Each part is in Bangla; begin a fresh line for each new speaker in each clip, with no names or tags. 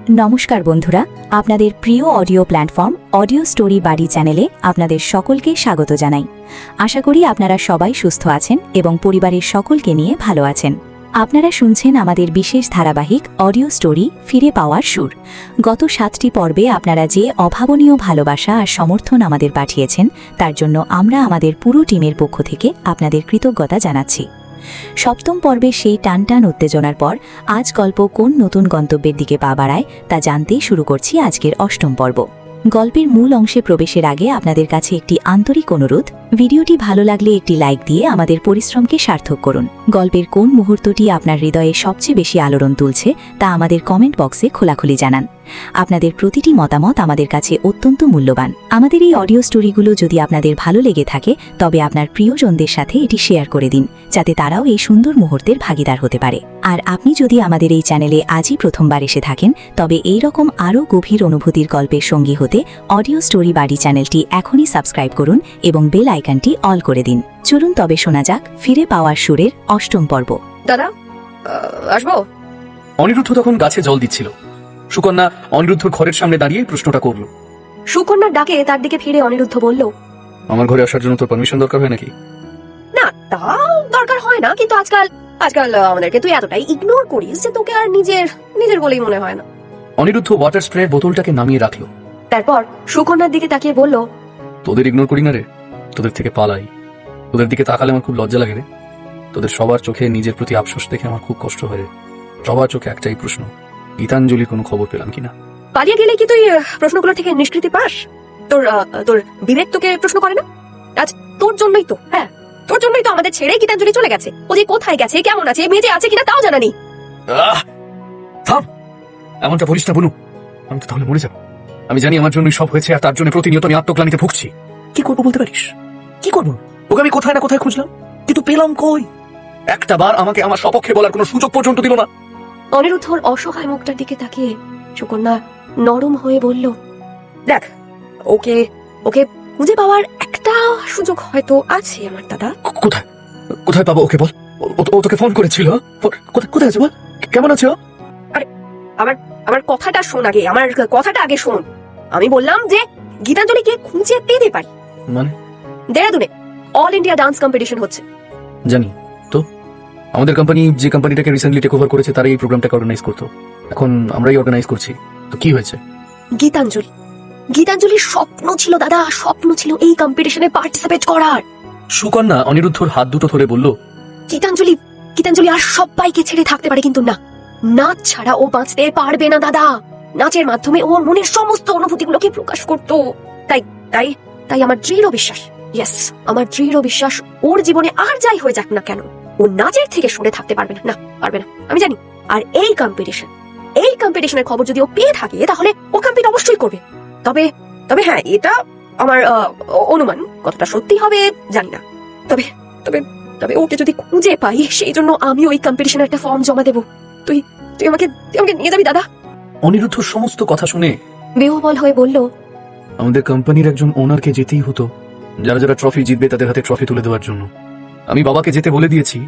নমস্কার বন্ধুরা, আপনাদের প্রিয় অডিও প্ল্যাটফর্ম অডিও স্টোরি বাড়ি চ্যানেলে আপনাদের সকলকে স্বাগত জানাই। আশা করি আপনারা সবাই সুস্থ আছেন এবং পরিবারের সকলকে নিয়ে ভালো আছেন। আপনারা শুনছেন আমাদের বিশেষ ধারাবাহিক অডিও স্টোরি ফিরে পাওয়ার সুর। গত 7টি পর্বে আপনারা যে অভাবনীয় ভালোবাসা আর সমর্থন আমাদের পাঠিয়েছেন, তার জন্য আমরা আমাদের পুরো টিমের পক্ষ থেকে আপনাদের কৃতজ্ঞতা জানাচ্ছি। 7ম পর্বে সেই টানটান উত্তেজনার পর আজ গল্প কোন নতুন গন্তব্যের দিকে পা বাড়ায় তা জানতেই শুরু করছি আজকের 8ম পর্ব। গল্পের মূল অংশে প্রবেশের আগে আপনাদের কাছে একটি আন্তরিক অনুরোধ, ভিডিওটি ভালো লাগলে একটি লাইক দিয়ে আমাদের পরিশ্রমকে সার্থক করুন। গল্পের কোন মুহূর্তটি আপনার হৃদয়ে সবচেয়ে বেশি আলোড়ন তুলছে তা আমাদের কমেন্ট বক্সে খোলাখুলি জানান। আপনাদের প্রতিটি মতামত আমাদের কাছে অত্যন্ত মূল্যবান। আমাদের এই অডিও স্টোরিগুলো যদি আপনাদের ভালো লেগে থাকে তবে আপনার প্রিয়জনদের সাথে এটি শেয়ার করে দিন, যাতে তারাও এই সুন্দর মুহূর্তের ভাগিদার হতে পারে। আর আপনি যদি আমাদের এই চ্যানেলে আজই প্রথমবার এসে থাকেন তবে এই রকম আরও গভীর অনুভূতির গল্পের সঙ্গী হতে অডিও স্টোরি বাড়ি চ্যানেলটি এখনই সাবস্ক্রাইব করুন এবং বেল আইকনটি অল করে দিন। চলুন তবে শোনা যাক ফিরে পাওয়ার সুরের 8ম পর্ব।
দাদা, আসবো?
অনিরুদ্ধ তখন গাছে জল দিচ্ছিল। সুকন্যা অনিরুদ্ধর ঘরের সামনে দাঁড়িয়ে প্রশ্নটা করল।
সুকন্যার ডাকে তার দিকে ফিরে অনিরুদ্ধ বলল,
আমার ঘরে আসার জন্য তোর পারমিশন দরকার হয় নাকি?
না, তা দরকার হয় না, কিন্তু আজকাল আমাদেরকে তুই এতটাই ইগনোর করিস যে তোকে আর নিজের বলেই মনে হয় না।
অনিরুদ্ধ ওয়াটার স্প্রে বোতলটাকে নামিয়ে রাখলো।
তারপর সুকন্যার দিকে তাকিয়ে বলল,
তোদের ইগনোর করি না রে, তোদের থেকে পালাই। তোদের দিকে তাকালে আমার খুব লজ্জা লাগে রে। তোদের সবার চোখে নিজের প্রতি আফসোস দেখে আমার খুব কষ্ট হয় রে। সবার চোখে একটাই প্রশ্ন, গীতাঞ্জলির কোনো খবর পেলাম কিনা।
পালিয়ে গেলে কি তুই প্রশ্নগুলো থেকে নিষ্কৃতি পাস? তোর বিবেক তোকে প্রশ্ন করে না? আজ তোর জন্যই তো, হ্যাঁ তোর জন্যই তো আমাদের ছেড়ে গীতাঞ্জলি চলে গেছে। ও যে কোথায় গেছে, কেমন আছে, মেয়ে যে আছে কিনা তাও জানা নেই।
থাম, এমনটা বলিস না বলু। আমি তো তাহলে মরে যাবো। আমি জানি আমার জন্যই সব হয়েছে, আর তার জন্য প্রতিনিয়ত আমি আত্মগ্লানিতে ভুগছি। কি করবো বলতে পারিস? কি করবো? ওকে আমি কোথায় না কোথায় খুঁজলাম, কিন্তু পেলাম কই? একটা বার আমাকে আমার সপক্ষে বলার কোনো সুযোগ পর্যন্ত দিল না।
অনিরুদ্ধর অসহায় মুখটার দিকে তাকিয়ে সুকন্যা নরম হয়ে বলল, দেখ, ওকে খুঁজে পাওয়ার একটা সুযোগ হয়তো আছে আমার দাদা।
কোথায় কোথায় পাবো ওকে বল? ও তোকে ফোন করেছিল? কোথায় আছে বল? কেমন আছে ও?
আরে আমার কথাটা শোন আগে, আমার কথাটা আগে শোন। আমি বললাম যে গীতাঞ্জলিকে খুঁজে পেতে পারি।
মানে?
দেরাদুনে অল ইন্ডিয়া ডান্স কম্পিটিশন হচ্ছে।
জানি তো, আমাদের কোম্পানি যে কোম্পানিটাকে রিসেন্টলি টেক ওভার করেছে তারা এই প্রোগ্রামটাকে অর্গানাইজ করতো। এখন আমরাই অর্গানাইজ করছি। তো কি হয়েছে?
গীতাঞ্জলির স্বপ্ন ছিল দাদা, স্বপ্ন ছিল এই কম্পিটিশনে পার্টিসিপেট করার।
সুকন্যা অনিরুদ্ধর হাত দুটো ধরে বলল,
গীতাঞ্জলি আর সবাইকে ছেড়ে থাকতে পারে, কিন্তু না, নাচ ছাড়া ও বাঁচতে পারবে না দাদা। নাচের মাধ্যমে ওর মনের সমস্ত অনুভূতিগুলোকে প্রকাশ করতো। তাই আমার দৃঢ় বিশ্বাস, আমার দৃঢ় বিশ্বাস, ওর জীবনে আর যাই হয়ে যাক না কেন, ও নাচের থেকে সরে থাকতে পারবে না, পারবে না, আমি জানি। আর এই কম্পিটিশনের খবর যদি ও পেয়ে থাকে তাহলে ও কম্পিট অবশ্যই করবে। তবে হ্যাঁ, এটা আমার অনুমান, কতটা সত্যি হবে জানি না। তবে ওকে যদি খুঁজে পাই, সেই জন্য আমি ওই কম্পিটিশনের একটা ফর্ম জমা দেবো। তুই আমাকে নিয়ে যাবি দাদা?
অনিরুদ্ধ সমস্ত কথা শুনে
বেহবল হয়ে বলল,
আমাদের কোম্পানির একজন ওনারকে যেতেই হতো, যারা ট্রফি জিতবে তাদের হাতে ট্রফি তুলে দেওয়ার জন্য। আমি বাবাকে যেতে বলে দিয়েছি,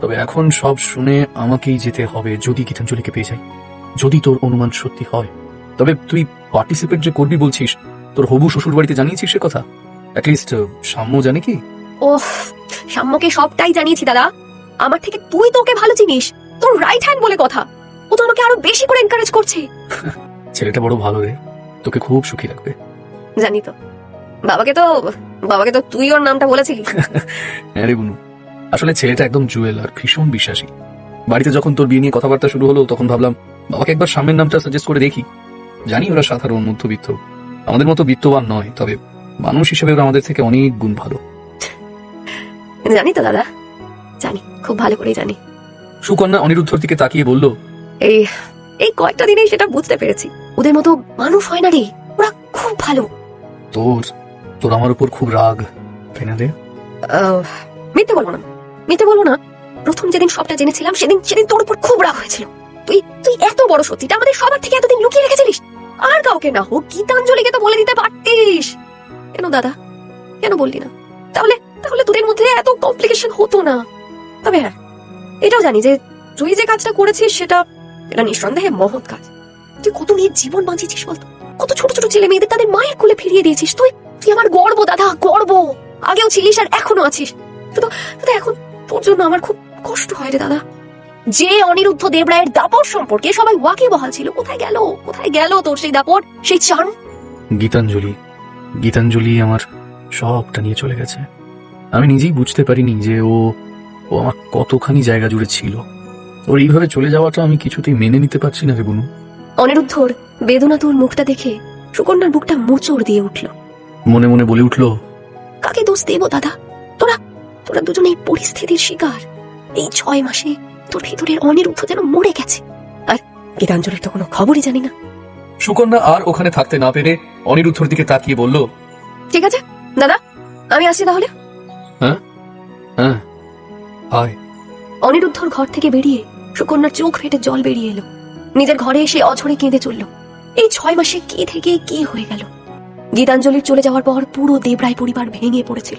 তবে এখন সব শুনে আমাকেই যেতে হবে যদি গীতাঞ্জলিকে পেয়ে যাই। যদি তোর অনুমান সত্যি হয়, তবে তুই পার্টিসিপেট যে করবি বলছিস, তোর হবু শ্বশুর বাড়িতে জানিয়েছিস সে কথা? অ্যাটলিস্ট সাম্য জানে কি?
ওহ, সাম্যকে সবটাই জানিয়েছি দাদা। আমার থেকে তুই তো ওকে ভালো চিনিস, তোর রাইট হ্যান্ড বলে কথা। ও তো আমাকে আরো বেশি করে এনকারেজ করছে।
ছেলেটা বড় ভালো রে, তোকে খুব সুখী রাখবে।
জানি তো, বাবাকে তো তুই ওর নামটা বলেছিলি।
হ্যাঁ রে বুনু, আসলে ছেলেটা একদম জুয়েল আর ভীষণ বিশ্বাসী। বাড়িতে যখন তোর বিয়ে নিয়ে কথাবার্তা শুরু হলো তখন ভাবলাম বাবাকে একবার সামনের নামটা সাজেস্ট করে দেখি। জানি ওরা সাধারণ মধ্যবিত্ত, আমাদের মতো বিত্তবান নয়, তবে মানুষ হিসেবে ওরা আমাদের থেকে অনেক গুণ ভালো।
জানি তো দাদা, জানি, খুব ভালো করে জানি।
সুকন্যা অনিরুদ্ধর দিকে তাকিয়ে বলল,
এই কয়েকটা দিনেই সেটা বুঝতে পেরেছি। ওদের মতো মানুষ হয় না রে, ওরা খুব ভালো।
তোর আমার উপর খুব রাগ, তাই না রে?
মিথ্যে বলবো না, প্রথম যেদিন সবটা জেনেছিলাম সেদিন তোর উপর খুব রাগ হয়েছিল। তুই এত বড় সত্যিটা আমাদের সবার থেকে এতদিন লুকিয়ে রেখেছিলিস। আর কাউকে না হোক, গীতাঞ্জলিকে তো বলে দিতে পারতিস। কেন দাদা, কেন বললি না? তাহলে তোদের মধ্যে এত কমপ্লিকেশন হতো না। তবে হ্যাঁ, এটাও জানি যে তুই যে কাজটা করেছিস সেটা নিঃসন্দেহে মহৎ কাজ। তুই কত মেয়ের জীবন বাঁচিয়েছিস বলতো, কত ছোট ছোট ছেলে মেয়েদের তাদের মায়ের কোলে ফিরিয়ে দিয়েছিস। তুই তুই আমার গর্ব দাদা, গর্ব। আগেও ছিলিস আর এখনো আছিস। তো এখন তোর জন্য আমার খুব কষ্ট হয় রে দাদা। যে অনিরুদ্ধ দেবরায়ের দাপট সম্পর্কে সবাই ওয়াকিবহাল ছিল, কোথায় গেল, কোথায় গেল তোর সেই দাপট, সেই চান?
গীতাঞ্জলি আমার সবটা নিয়ে চলে গেছে। আমি নিজেই বুঝতে পারিনি যে ও আমার কতখানি জায়গা জুড়ে ছিল। ওর এইভাবে চলে যাওয়াটা আমি কিছুতেই মেনে নিতে পারছি না রে বুনু।
অনিরুদ্ধর বেদনাতুর মুখটা দেখে সুকন্যার বুকটা মোচড় দিয়ে উঠল।
মনে মনে বলে উঠলো,
কাকে দোষ দেব দাদা? তোরা তোরা দুজন এই পরিস্থিতির শিকার। এই 6 মাসে তোর ভেতরের অনিরুদ্ধ যেন মরে গেছে, আর গীতাঞ্জলির তো কোনো খবরই জানি না।
সুকন্যা আর ওখানে থাকতে না পেরে অনিরুদ্ধর দিকে তাকিয়ে বলল,
ঠিক আছে দাদা, আমি আসছি তাহলে।
হ্যাঁ হ্যাঁ আয়।
অনিরুদ্ধর ঘর থেকে বেরিয়ে সুকন্যার চোখ ফেটে জল বেরিয়ে এলো। নিজের ঘরে এসে অঝরে কেঁদে চলল। এই 6 মাসে কে থেকে কি হয়ে গেল। গীতাঞ্জলির চলে যাওয়ার পর পুরো দেবরায় পরিবার ভেঙে পড়েছিল।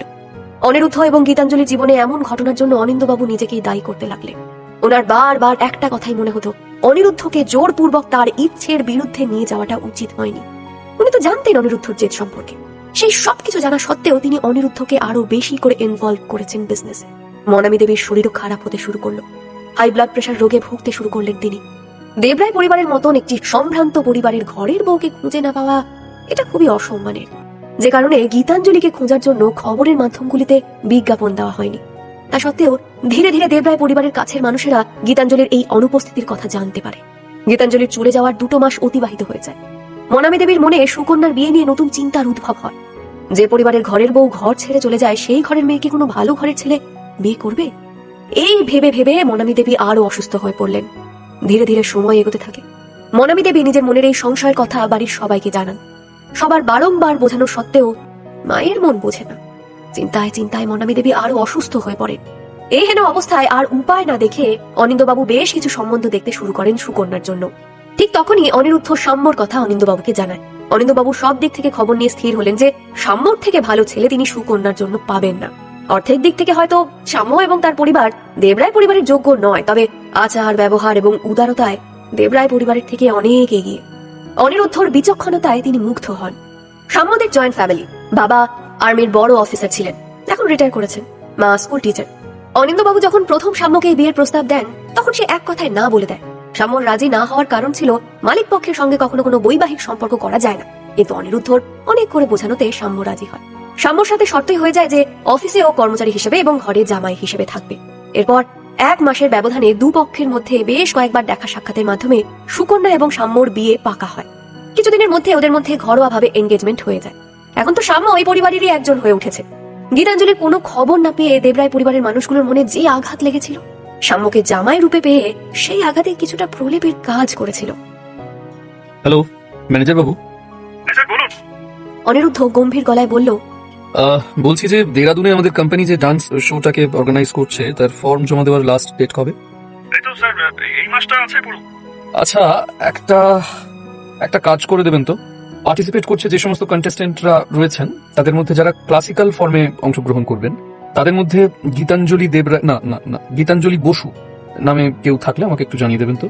অনিরুদ্ধ এবং গীতাঞ্জলির জীবনে এমন ঘটনার জন্য অনিন্দবাবু নিজেকেই দায়ী করতে লাগলেন। ওনার বারবার একটা কথাই মনে হতো, অনিরুদ্ধকে জোরপূর্বক তার ইচ্ছের বিরুদ্ধে নিয়ে যাওয়াটা উচিত হয়নি। উনি তো জানতেন অনিরুদ্ধর জেদ সম্পর্কে। সেই সবকিছু জানা সত্ত্বেও তিনি অনিরুদ্ধকে আরো বেশি করে ইনভলভ করেছেন বিজনেসে। মনামী দেবীর শরীরও খারাপ হতে শুরু করলো। হাই ব্লাড প্রেশার রোগে ভুগতে শুরু করলেন তিনি। দেবরায় পরিবারের মতন একটি সম্ভ্রান্ত পরিবারের ঘরের বউকে খুঁজে না পাওয়া এটা খুবই অসম্মানের, যে কারণে গীতাঞ্জলিকে খোঁজার জন্য খবরের মাধ্যমগুলিতে বিজ্ঞাপন দেওয়া হয়নি। তা সত্ত্বেও ধীরে ধীরে দেবরায় পরিবারের কাছের মানুষেরা গীতাঞ্জলির এই অনুপস্থিতির কথা জানতে পারে। গীতাঞ্জলির চলে যাওয়ার 2 মাস অতিবাহিত হয়ে যায়। মনামী দেবীর মনে সুকন্যার বিয়ে নিয়ে নতুন চিন্তার উদ্ভব হয়। যে পরিবারের ঘরের বউ ঘর ছেড়ে চলে যায়, সেই ঘরের মেয়েকে কোনো ভালো ঘরের ছেলে বিয়ে করবে? এই ভেবে ভেবে মনামী দেবী আরো অসুস্থ হয়ে পড়লেন। ধীরে ধীরে সময় এগোতে থাকে। মনামী দেবী নিজের মনের এই সংশয়ের কথা বাড়ির সবাইকে জানান। সবার বারংবার বোঝানো সত্ত্বেও মায়ের মন বোঝে না। চিন্তায় চিন্তায় মনামী দেবী আরো অসুস্থ হয়ে পড়েন। এই হেন অবস্থায় আর উপায় না দেখে অনিন্দবাবু বেশ কিছু সম্বন্ধ দেখতে শুরু করেন সুকন্যার জন্য। ঠিক তখনই অনিরুদ্ধ সাম্যর কথা অনিন্দবাবুকে জানায়। অনিন্দবাবু সব দিক থেকে খবর নিয়ে স্থির হলেন যে সাম্যর থেকে ভালো ছেলে তিনি সুকন্যার জন্য পাবেন না। অর্থের দিক থেকে হয়তো সাম্য এবং তার পরিবার দেবরায় পরিবারের যোগ্য নয়, তবে আচার ব্যবহার এবং উদারতায় দেবরায় পরিবারের থেকে অনেক এগিয়ে। অনিরুদ্ধর বিচক্ষণতায় তিনি মুগ্ধ হন। সাম্যদের জয়েন্ট ফ্যামিলি। বাবা আর্মির বড় অফিসার ছিলেন, এখন রিটায়ার করেছেন। মা স্কুল টিচার। অনিন্দবাবু যখন প্রথম সাম্যকে এই বিয়ের প্রস্তাব দেন, তখন সে এক কথায় না বলে দেয়। সাম্যর রাজি না হওয়ার কারণ ছিল মালিক পক্ষের সঙ্গে কখনো কোনো বৈবাহিক সম্পর্ক করা যায় না। কিন্তু অনিরুদ্ধর অনেক করে বোঝানোতে সাম্য রাজি হয়। সাম্যর সাথে শর্তই হয়ে যায় যে অফিসে ও কর্মচারী হিসেবে এবং ঘরে জামাই হিসেবে থাকবে। এরপর 1 মাসের ব্যবধানে 2 পক্ষের মধ্যে বেশ কয়েকবার দেখা সাক্ষাতের মাধ্যমে সুকন্যা এবং সাম্যর বিয়ে পাকা হয়। কিছুদিনের মধ্যে ওদের মধ্যে ঘরোয়াভাবে এনগেজমেন্ট হয়ে যায়। এখন তো সাম্য ওই পরিবারেরই একজন হয়ে উঠেছে। গীতাঞ্জলির কোনো খবর না পেয়ে দেবরায় পরিবারের মানুষগুলোর মনে যে আঘাত লেগেছিল, সাম্যকে জামাই রূপে পেয়ে সেই আঘাতে কিছুটা প্রলেপের কাজ করেছিল।
হ্যালো ম্যানেজার বাবু।
অনিরুদ্ধ গম্ভীর গলায় বলল,
বলছি যে দেরাদুনে আমাদের কোম্পানি যে ডান্স শোটাকে অর্গানাইজ করছে, তার ফর্ম জমা দেওয়ার লাস্ট ডেট কবে?
এই তো স্যার, এই মাসটা আছে পুরো।
আচ্ছা, একটা কাজ করে দেবেন তো। পার্টিসিপেট করছে যে সমস্ত কন্টেস্টেন্টরা রয়েছেন, তাদের মধ্যে যারা ক্লাসিক্যাল ফর্মে অংশগ্রহণ করবেন, তাদের মধ্যে গীতাঞ্জলি দেবরায় না গীতাঞ্জলি বসু নামে কেউ থাকলে আমাকে একটু জানিয়ে দেবেন তো।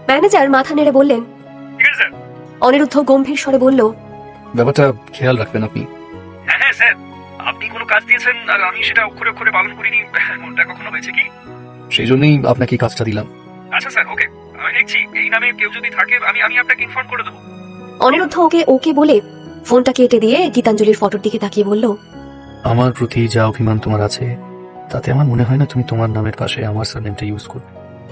ম্যানেজার মাথা নেড়ে বললেন।
ঠিক আছে স্যার।
অনিরুদ্ধ গম্ভীর স্বরে বলল,
ব্যাপারটা খেয়াল রাখবেন আপনি।
হ্যাঁ হ্যাঁ স্যার, আপনি কোনো কাজ দিয়েছেন আর আমি সেটা অক্ষরে অক্ষরে পালন করিনি, মনটা কখনো হয়েছে কি?
সেই জন্যই আপনাকে এই কাজটা দিলাম।
আচ্ছা স্যার, ওকে, আমি দেখছি এই নামে কেউ যদি থাকে আমি আপনাকে ইনফর্ম করে দেবো।
অনিরুদ্ধ ওকে বলে ফোনটা কেটে দিয়ে গীতাঞ্জলির ফটোর দিকে তাকিয়ে বলল,
আমার প্রতি যা অভিমান তোমার আছে, তাতে আমার মনে হয় না তুমি তোমার নামের পাশে আমার সারনেমটা ইউজ করবে।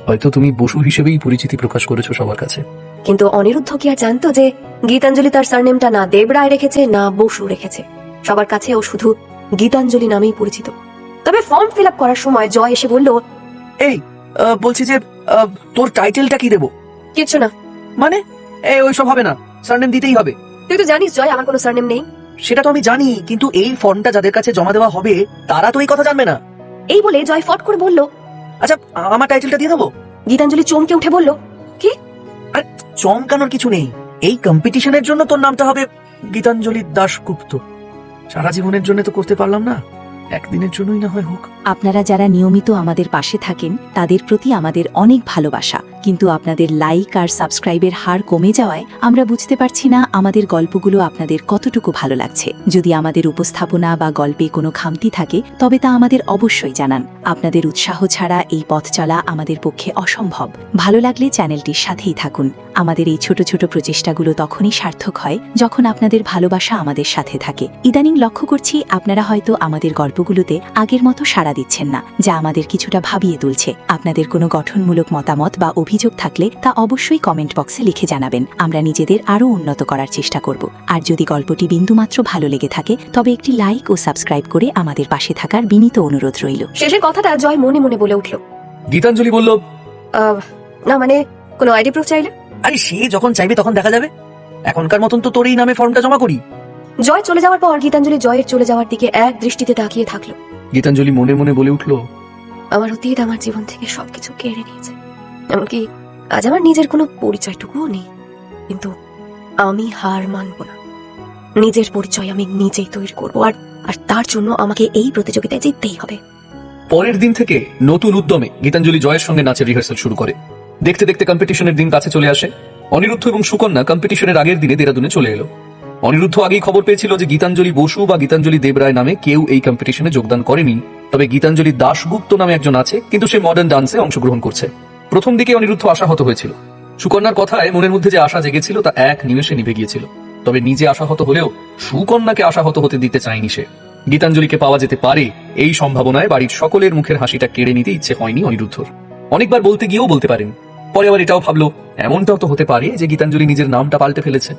হয়তো তুমি বসু হিসেবেই পরিচিতি প্রকাশ করেছো সবার কাছে।
কিন্তু অনিরুদ্ধ কি আর জানতো যে গীতাঞ্জলি তার সারনেমটা না দেবরায় রেখেছে না বসু রেখেছে। সবার কাছে ও শুধু গীতাঞ্জলি নামেই পরিচিত। তবে ফর্ম ফিল আপ করার সময় জয় এসে বলল,
এই বলছি যে তোর টাইটেলটা কি দেবো?
কিছু না।
মানে ওইসব হবে না, সারনেম দিতেই হবে।
তুই তো জানিস জয়, আমার কোনো সারনেম নেই।
সেটা তো আমি জানি, কিন্তু এই ফর্মটা যাদের কাছে জমা দেওয়া হবে তারা তো এই কথা জানবে না।
এই বলে জয় ফট করে বলল,
আচ্ছা আমার টাইটেলটা দিয়ে দেবো।
গীতাঞ্জলি চমকে উঠে বলল, কি?
আর চমকানোর কিছু নেই, এই কম্পিটিশনের জন্য তোর নামটা হবে গীতাঞ্জলি দাশগুপ্ত। সারা জীবনের জন্য তো করতে পারলাম না, একদিনের জন্যই না হয় হোক।
আপনারা যারা নিয়মিত আমাদের পাশে থাকেন, তাদের প্রতি আমাদের অনেক ভালোবাসা। কিন্তু আপনাদের লাইক আর সাবস্ক্রাইবের হার কমে যাওয়ায় আমরা বুঝতে পারছি না আমাদের গল্পগুলো আপনাদের কতটুকু ভালো লাগছে। যদি আমাদের উপস্থাপনা বা গল্পে কোনো খামতি থাকে তবে তা আমাদের অবশ্যই জানান। আপনাদের উৎসাহ ছাড়া এই পথ চলা আমাদের পক্ষে অসম্ভব। ভালো লাগলে চ্যানেলটির সাথেই থাকুন। আমাদের এই ছোট ছোট প্রচেষ্টাগুলো তখনই সার্থক হয় যখন আপনাদের ভালোবাসা আমাদের সাথে থাকে। ইদানিং লক্ষ্য করছি আপনারা হয়তো আমাদের গল্পগুলোতে আগের মতো সাড়া দিচ্ছেন না, যা আমাদের কিছুটা ভাবিয়ে তুলছে। আপনাদের কোনো গঠনমূলক মতামত বা অভিযোগ থাকলে তা অবশ্যই কমেন্ট বক্সে লিখে জানাবেন। আমরা নিজেদের আরও উন্নত করার চেষ্টা করব। আর যদি গল্পটি বিন্দুমাত্র ভালো লেগে থাকে তবে একটি লাইক ও সাবস্ক্রাইব করে আমাদের পাশে থাকার বিনীত অনুরোধ রইল।
শেষের কথাটা জয় মনে মনে বলে উঠল,
গীতাঞ্জলি বলল,
না মানে কোনো আইডি প্রুফ চাইলে?
আরে সে যখন চাইবে তখন দেখা যাবে। এখনকার মতন তো তোর এই নামে ফর্মটা জমা করি।
জয় চলে যাওয়ার পর গীতাঞ্জলি জয়ের চলে যাওয়ার দিকে এক দৃষ্টিতে তাকিয়ে থাকলো।
গীতাঞ্জলি মনে মনে বলে উঠল,
আমার অতীত আমার জীবন থেকে সবকিছু কেড়ে নিয়েছে, এমনকি আজ আমার নিজের কোনো পরিচয়টুকুও নেই। কিন্তু আমি হার মানব না। নিজের পরিচয় আমি নিজেই তৈরি করবো, আর তার জন্য আমাকে এই প্রতিযোগিতায় জিততেই হবে।
পরের দিন থেকে নতুন উদ্যমে গীতাঞ্জলি জয়ের সঙ্গে নাচের রিহার্সাল শুরু করে। দেখতে দেখতে কম্পিটিশনের দিন কাছে চলে আসে। অনিরুদ্ধ এবং সুকন্যা কম্পিটিশনের আগের দিনে দেরাদুনে চলে এলো। অনিরুদ্ধ আগেই খবর পেয়েছিল যে গীতাঞ্জলি বসু বা গীতাঞ্জলি দেবরায় নামে কেউ এই কম্পিটিশনে যোগদান করেনি। তবে গীতাঞ্জলি দাশগুপ্ত নামে একজন আছে, কিন্তু সে মডার্ন ডান্সে অংশগ্রহণ করছে। প্রথম দিকে অনিরুদ্ধ আশাহত হয়েছিল। সুকন্যার কথায় মনের মধ্যে যে আশা জেগেছিল তা এক নিমেষে নিভে গিয়েছিল। তবে নিজে আশাহত হলেও সুকন্যাকে আশাহত হতে দিতে চায়নি সে। গীতাঞ্জলিকে পাওয়া যেতে পারে এই সম্ভাবনায় বাড়ির সকলের মুখের হাসিটা কেড়ে নিতে ইচ্ছে হয়নি অনিরুদ্ধর। অনেকবার বলতে গিয়েও বলতে পারেনি। পরে আবার এটাও ভাবলো, এমনটাও তো হতে পারে যে গীতাঞ্জলি নিজের নামটা পাল্টে ফেলেছে।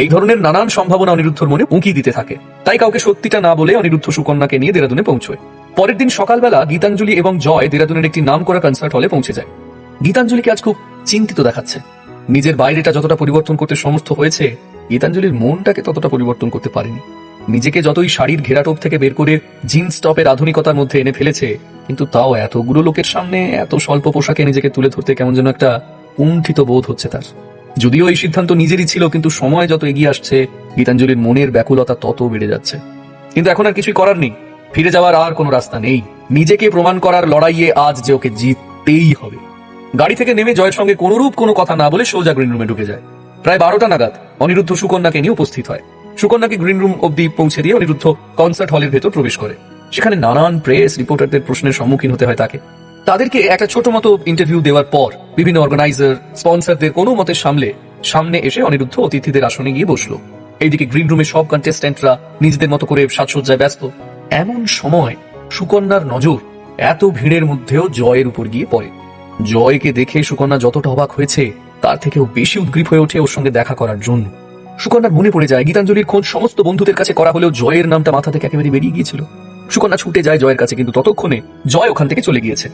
এই ধরনের নানান সম্ভাবনা অনিরুদ্ধর মনে উঁকি দিতে থাকে। তাই কাউকে সত্যিটা না বলে অনিরুদ্ধ সুকন্যাকে নিয়ে দেরাদুনে পৌঁছয়। পরের দিন সকালবেলা গীতাঞ্জলি এবং জয় দেরাদুনের একটি নামকরা কনসার্ট হলে পৌঁছে যায়। গীতাঞ্জলিকে আজ খুব চিন্তিত দেখাচ্ছে। নিজের বাইরেটা যতটা পরিবর্তন করতে সমর্থ হয়েছে, গীতাঞ্জলির মনটাকে ততটা পরিবর্তন করতে পারেনি। নিজেকে যতই শাড়ির ঘেরাটোপ থেকে বের করে জিন্স টপের আধুনিকতার মধ্যে এনে ফেলেছে, কিন্তু তাও এতগুলো লোকের সামনে এত স্বল্প পোশাকে নিজেকে তুলে ধরতে কেমন যেন একটা কুণ্ঠিত বোধ হচ্ছে তার। যদিও এই সিদ্ধান্ত নিজেরই ছিল, কিন্তু সময় যত এগিয়ে আসছে গীতাঞ্জলির মনের ব্যাকুলতা তত বেড়ে যাচ্ছে। কিন্তু এখন আর কিছুই করার নেই। ফিরে যাওয়ার আর কোনো রাস্তা নেই। নিজেকে প্রমাণ করার লড়াইয়ে আজ যে ওকে জিততেই হবে। গাড়ি থেকে নেমে জয়ের সঙ্গে কোনরূপ কোনো কথা না বলে সোজা গ্রিন রুমে ঢুকে যায়। প্রায় 12টা নাগাদ অনিরুদ্ধ সুকন্যাকে নিয়ে উপস্থিত হয়। সুকন্যাকে গ্রিন রুম অব্দি পৌঁছে দিয়ে অনিরুদ্ধ কনসার্ট হলের ভেতর প্রবেশ করে। সেখানে নানান প্রেস রিপোর্টারদের প্রশ্নের সম্মুখীন হতে হয় তাকে। তাদেরকে একটা ছোট মতো ইন্টারভিউ দেওয়ার পর বিভিন্ন অর্গানাইজার, স্পন্সরদের কোনো মতে সামনে এসে অনিরুদ্ধ অতিথিদের আসনে গিয়ে বসলো। এইদিকে গ্রিন রুমে সব কন্টেস্ট্যান্টরা নিজেদের মতো করে সাজসজ্জায় ব্যস্ত। এমন সময় সুকন্যার নজর এত ভিড়ের মধ্যেও জয়ের উপর গিয়ে পড়ে। জয়কে দেখে সুকন্যা যতটা অবাক হয়েছে তার থেকেও বেশি উদ্গ্রীব হয়ে ওঠে ওর সঙ্গে দেখা করার জন্য। সুকন্যার মনে পড়ে যায় গীতাঞ্জলির খোঁজ সমস্ত বন্ধুদের কাছে করা হলেও জয়ের নামটা মাথা থেকে একেবারে বেরিয়ে গিয়েছিল। সুকন্যা ছুটে যায় জয়ের কাছে, কিন্তু ততক্ষণে জয় ওখান থেকে চলে গিয়েছে।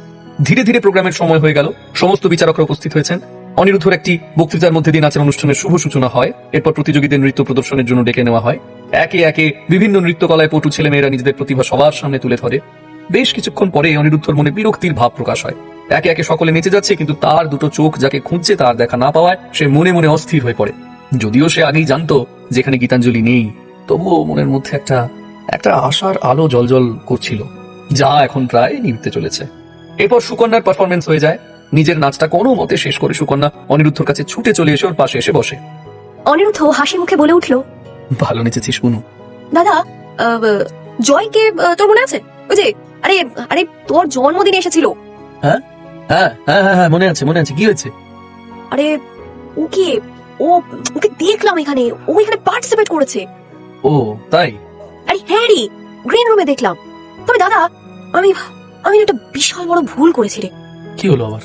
ধীরে ধীরে প্রোগ্রামের সময় হয়ে গেল। সমস্ত বিচারকরা উপস্থিত হয়েছেন। অনিরুদ্ধর একটি বক্তৃতার মধ্যে দিয়ে নাচের অনুষ্ঠানের শুভ সূচনা হয়। এরপর প্রতিযোগীদের নৃত্য প্রদর্শনের জন্য ডেকে নেওয়া হয়। একে একে বিভিন্ন নৃত্যকলায় পটু ছেলেমেয়েরা নিজেদের প্রতিভা সবার সামনে তুলে ধরে। বেশ কিছুক্ষণ পরে অনিরুদ্ধর মনে বিরক্তির ভাব প্রকাশ হয়। একে একে সকলে নেচে যাচ্ছে, কিন্তু তার দুটো চোখ যাকে খুঁজছে তার দেখা না পাওয়ায় সে মনে মনে অস্থির হয়ে পড়ে। যদিও সে আগেই জানতো যেখানে গীতাঞ্জলি নেই, তবুও মনের মধ্যে একটা আশার আলো জ্বলজ্বল করছিল, যা এখন প্রায় নিভতে চলেছে। এরপর সুকন্যার পারফরমেন্স হয়ে যায়। নিজের নাচটা কোনো মতে শেষ করে সুকন্যা অনিরুদ্ধর কাছে ছুটে চলে এসে ওর পাশে এসে বসে।
অনিরুদ্ধ হাসি মুখে বলে উঠল,
ভালো নেচেছিস বুনু।
দাদা, জয়কে তোর মনে আছে? ওই যে আরে আরে তোর জন্মদিনে এসেছিল।
হ্যাঁ হ্যাঁ হ্যাঁ হ্যাঁ মনে আছে। কি হয়েছে?
আরে ওকে দেখলাম এখানে, ও এখানে পার্টিসিপেট করেছে।
ও তাই?
আরে হ্যাঁ রে, গ্রিন রুমে দেখলাম। তবে দাদা, আমি একটা বিশাল বড় ভুল করেছি রে।
কি হলো আবার?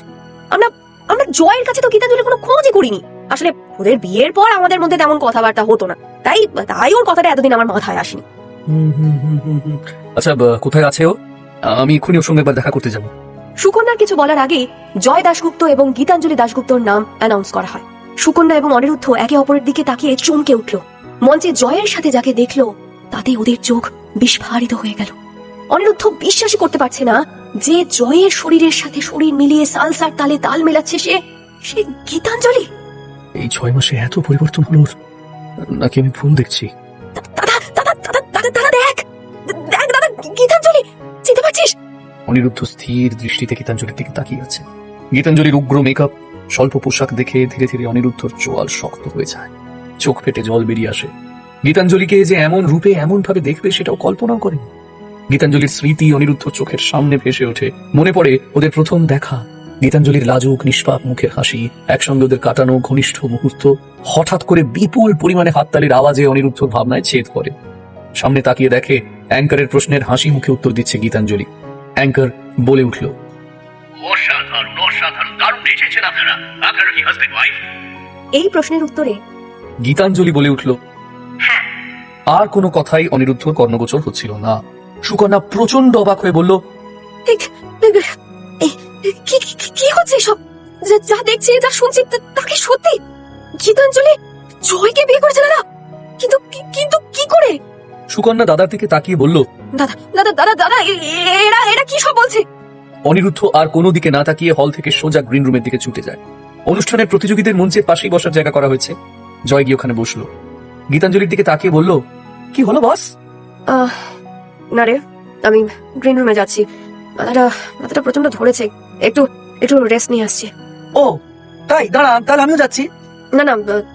আমরা জয়ের কাছে তো গীতাঞ্জলির কোনো খোঁজই করিনি। আসলে ওদের বিয়ের পর আমাদের মধ্যে তেমন কথাবার্তা হতো না, তাই ওর কথাটা এতদিন আমার মাথায় আসেনি।
আচ্ছা, কোথায় আছে ও? আমি এক্ষুনি ওর সঙ্গে একবার দেখা করতে যাবো।
সুকন্যার কিছু বলার আগে জয় দাশগুপ্ত এবং গীতাঞ্জলি দাশগুপ্তর নাম অ্যানাউন্স করা হয়। সুকন্যা এবং অনিরুদ্ধ একে অপরের দিকে তাকিয়ে চমকে উঠল। মঞ্চে জয়ের সাথে যাকে দেখলো তাতে ওদের চোখ বিস্ফারিত হয়ে গেল। অনিরুদ্ধ বিশ্বাসই করতে পারছে না যে জয়ের শরীরের সাথে শরীর মিলিয়ে সালসার তালে তাল মেলাচ্ছে সে গীতাঞ্জলি।
এই 6 মাসে এত পরিবর্তন হলো ওর, নাকি আমি ভুল দেখছি?
দাদা দেখ দাদা, গীতাঞ্জলি চিনতে পারছিস?
অনিরুদ্ধ স্থির দৃষ্টিতে গীতাঞ্জলির দিকে তাকিয়ে আছে। গীতাঞ্জলির উগ্র মেকআপ, স্বল্প পোশাক দেখে ধীরে ধীরে অনিরুদ্ধর চোয়াল শক্ত হয়ে যায়, চোখ ফেটে জল বেরিয়ে আসে। গীতাঞ্জলিকে যে এমন রূপে এমন ভাবে দেখবে সেটাও কল্পনাও করেনি। গীতাঞ্জলির স্মৃতি অনিরুদ্ধ চোখের সামনে ভেসে ওঠে। মনে পড়ে ওদের প্রথম দেখা, গীতাঞ্জলির লাজুক নিষ্পাপ মুখের হাসি, একসঙ্গে ওদের কাটানো ঘনিষ্ঠ মুহূর্ত। হঠাৎ করে বিপুল পরিমাণে হাততালির আওয়াজে অনিরুদ্ধর ভাবনায় ছেদ পড়ে। সামনে তাকিয়ে দেখে অ্যাঙ্কারের প্রশ্নের হাসি মুখে উত্তর দিচ্ছে গীতাঞ্জলি। অ্যাঙ্কার বলে উঠল,
অসাধারণ অসাধারণ, দারুণ এসেছেন আপনারা। আপনারা কি হাজবেন্ড ওয়াইফ?
এই প্রশ্নের উত্তরে
গীতাঞ্জলি বলে উঠল,
হ্যাঁ।
আর কোনো কথাই অনিরুদ্ধর কর্ণগোচর হচ্ছিল না। সুকন্যা প্রচন্ড অবাক হয়ে বলল,
কি হচ্ছে সব? যা দেখছি যা শুনছি তাকে সত্যি গীতাঞ্জলি জয়কে বিয়ে করেছে দাদা? কিন্তু কিন্তু কি করে?
সুকন্যা দাদার দিকে তাকিয়ে বলল,
দাদা দাদা দাদা দাদা এরা কি সব বলছে?
অনিরুদ্ধ আর কোনো দিকে না তাকিয়ে হল থেকে সোজা গ্রিন রুমের দিকে ছুটে যায়। অনুষ্ঠানের প্রতিযোগীদের মঞ্চের পাশেই বসার জায়গা করা হয়েছে। জয় গিয়ে ওখানে বসলো। গীতাঞ্জলির দিকে তাকিয়ে বলল, কি হলো বস?
না রে, আমি গ্রিন রুমে যাচ্ছি। মাথাটা প্রচন্ড ধরেছে, একটু একটু রেস্ট নিয়ে আসছি।
ও তাই, দাঁড়া, তাহলে আমিও যাচ্ছি।
না না,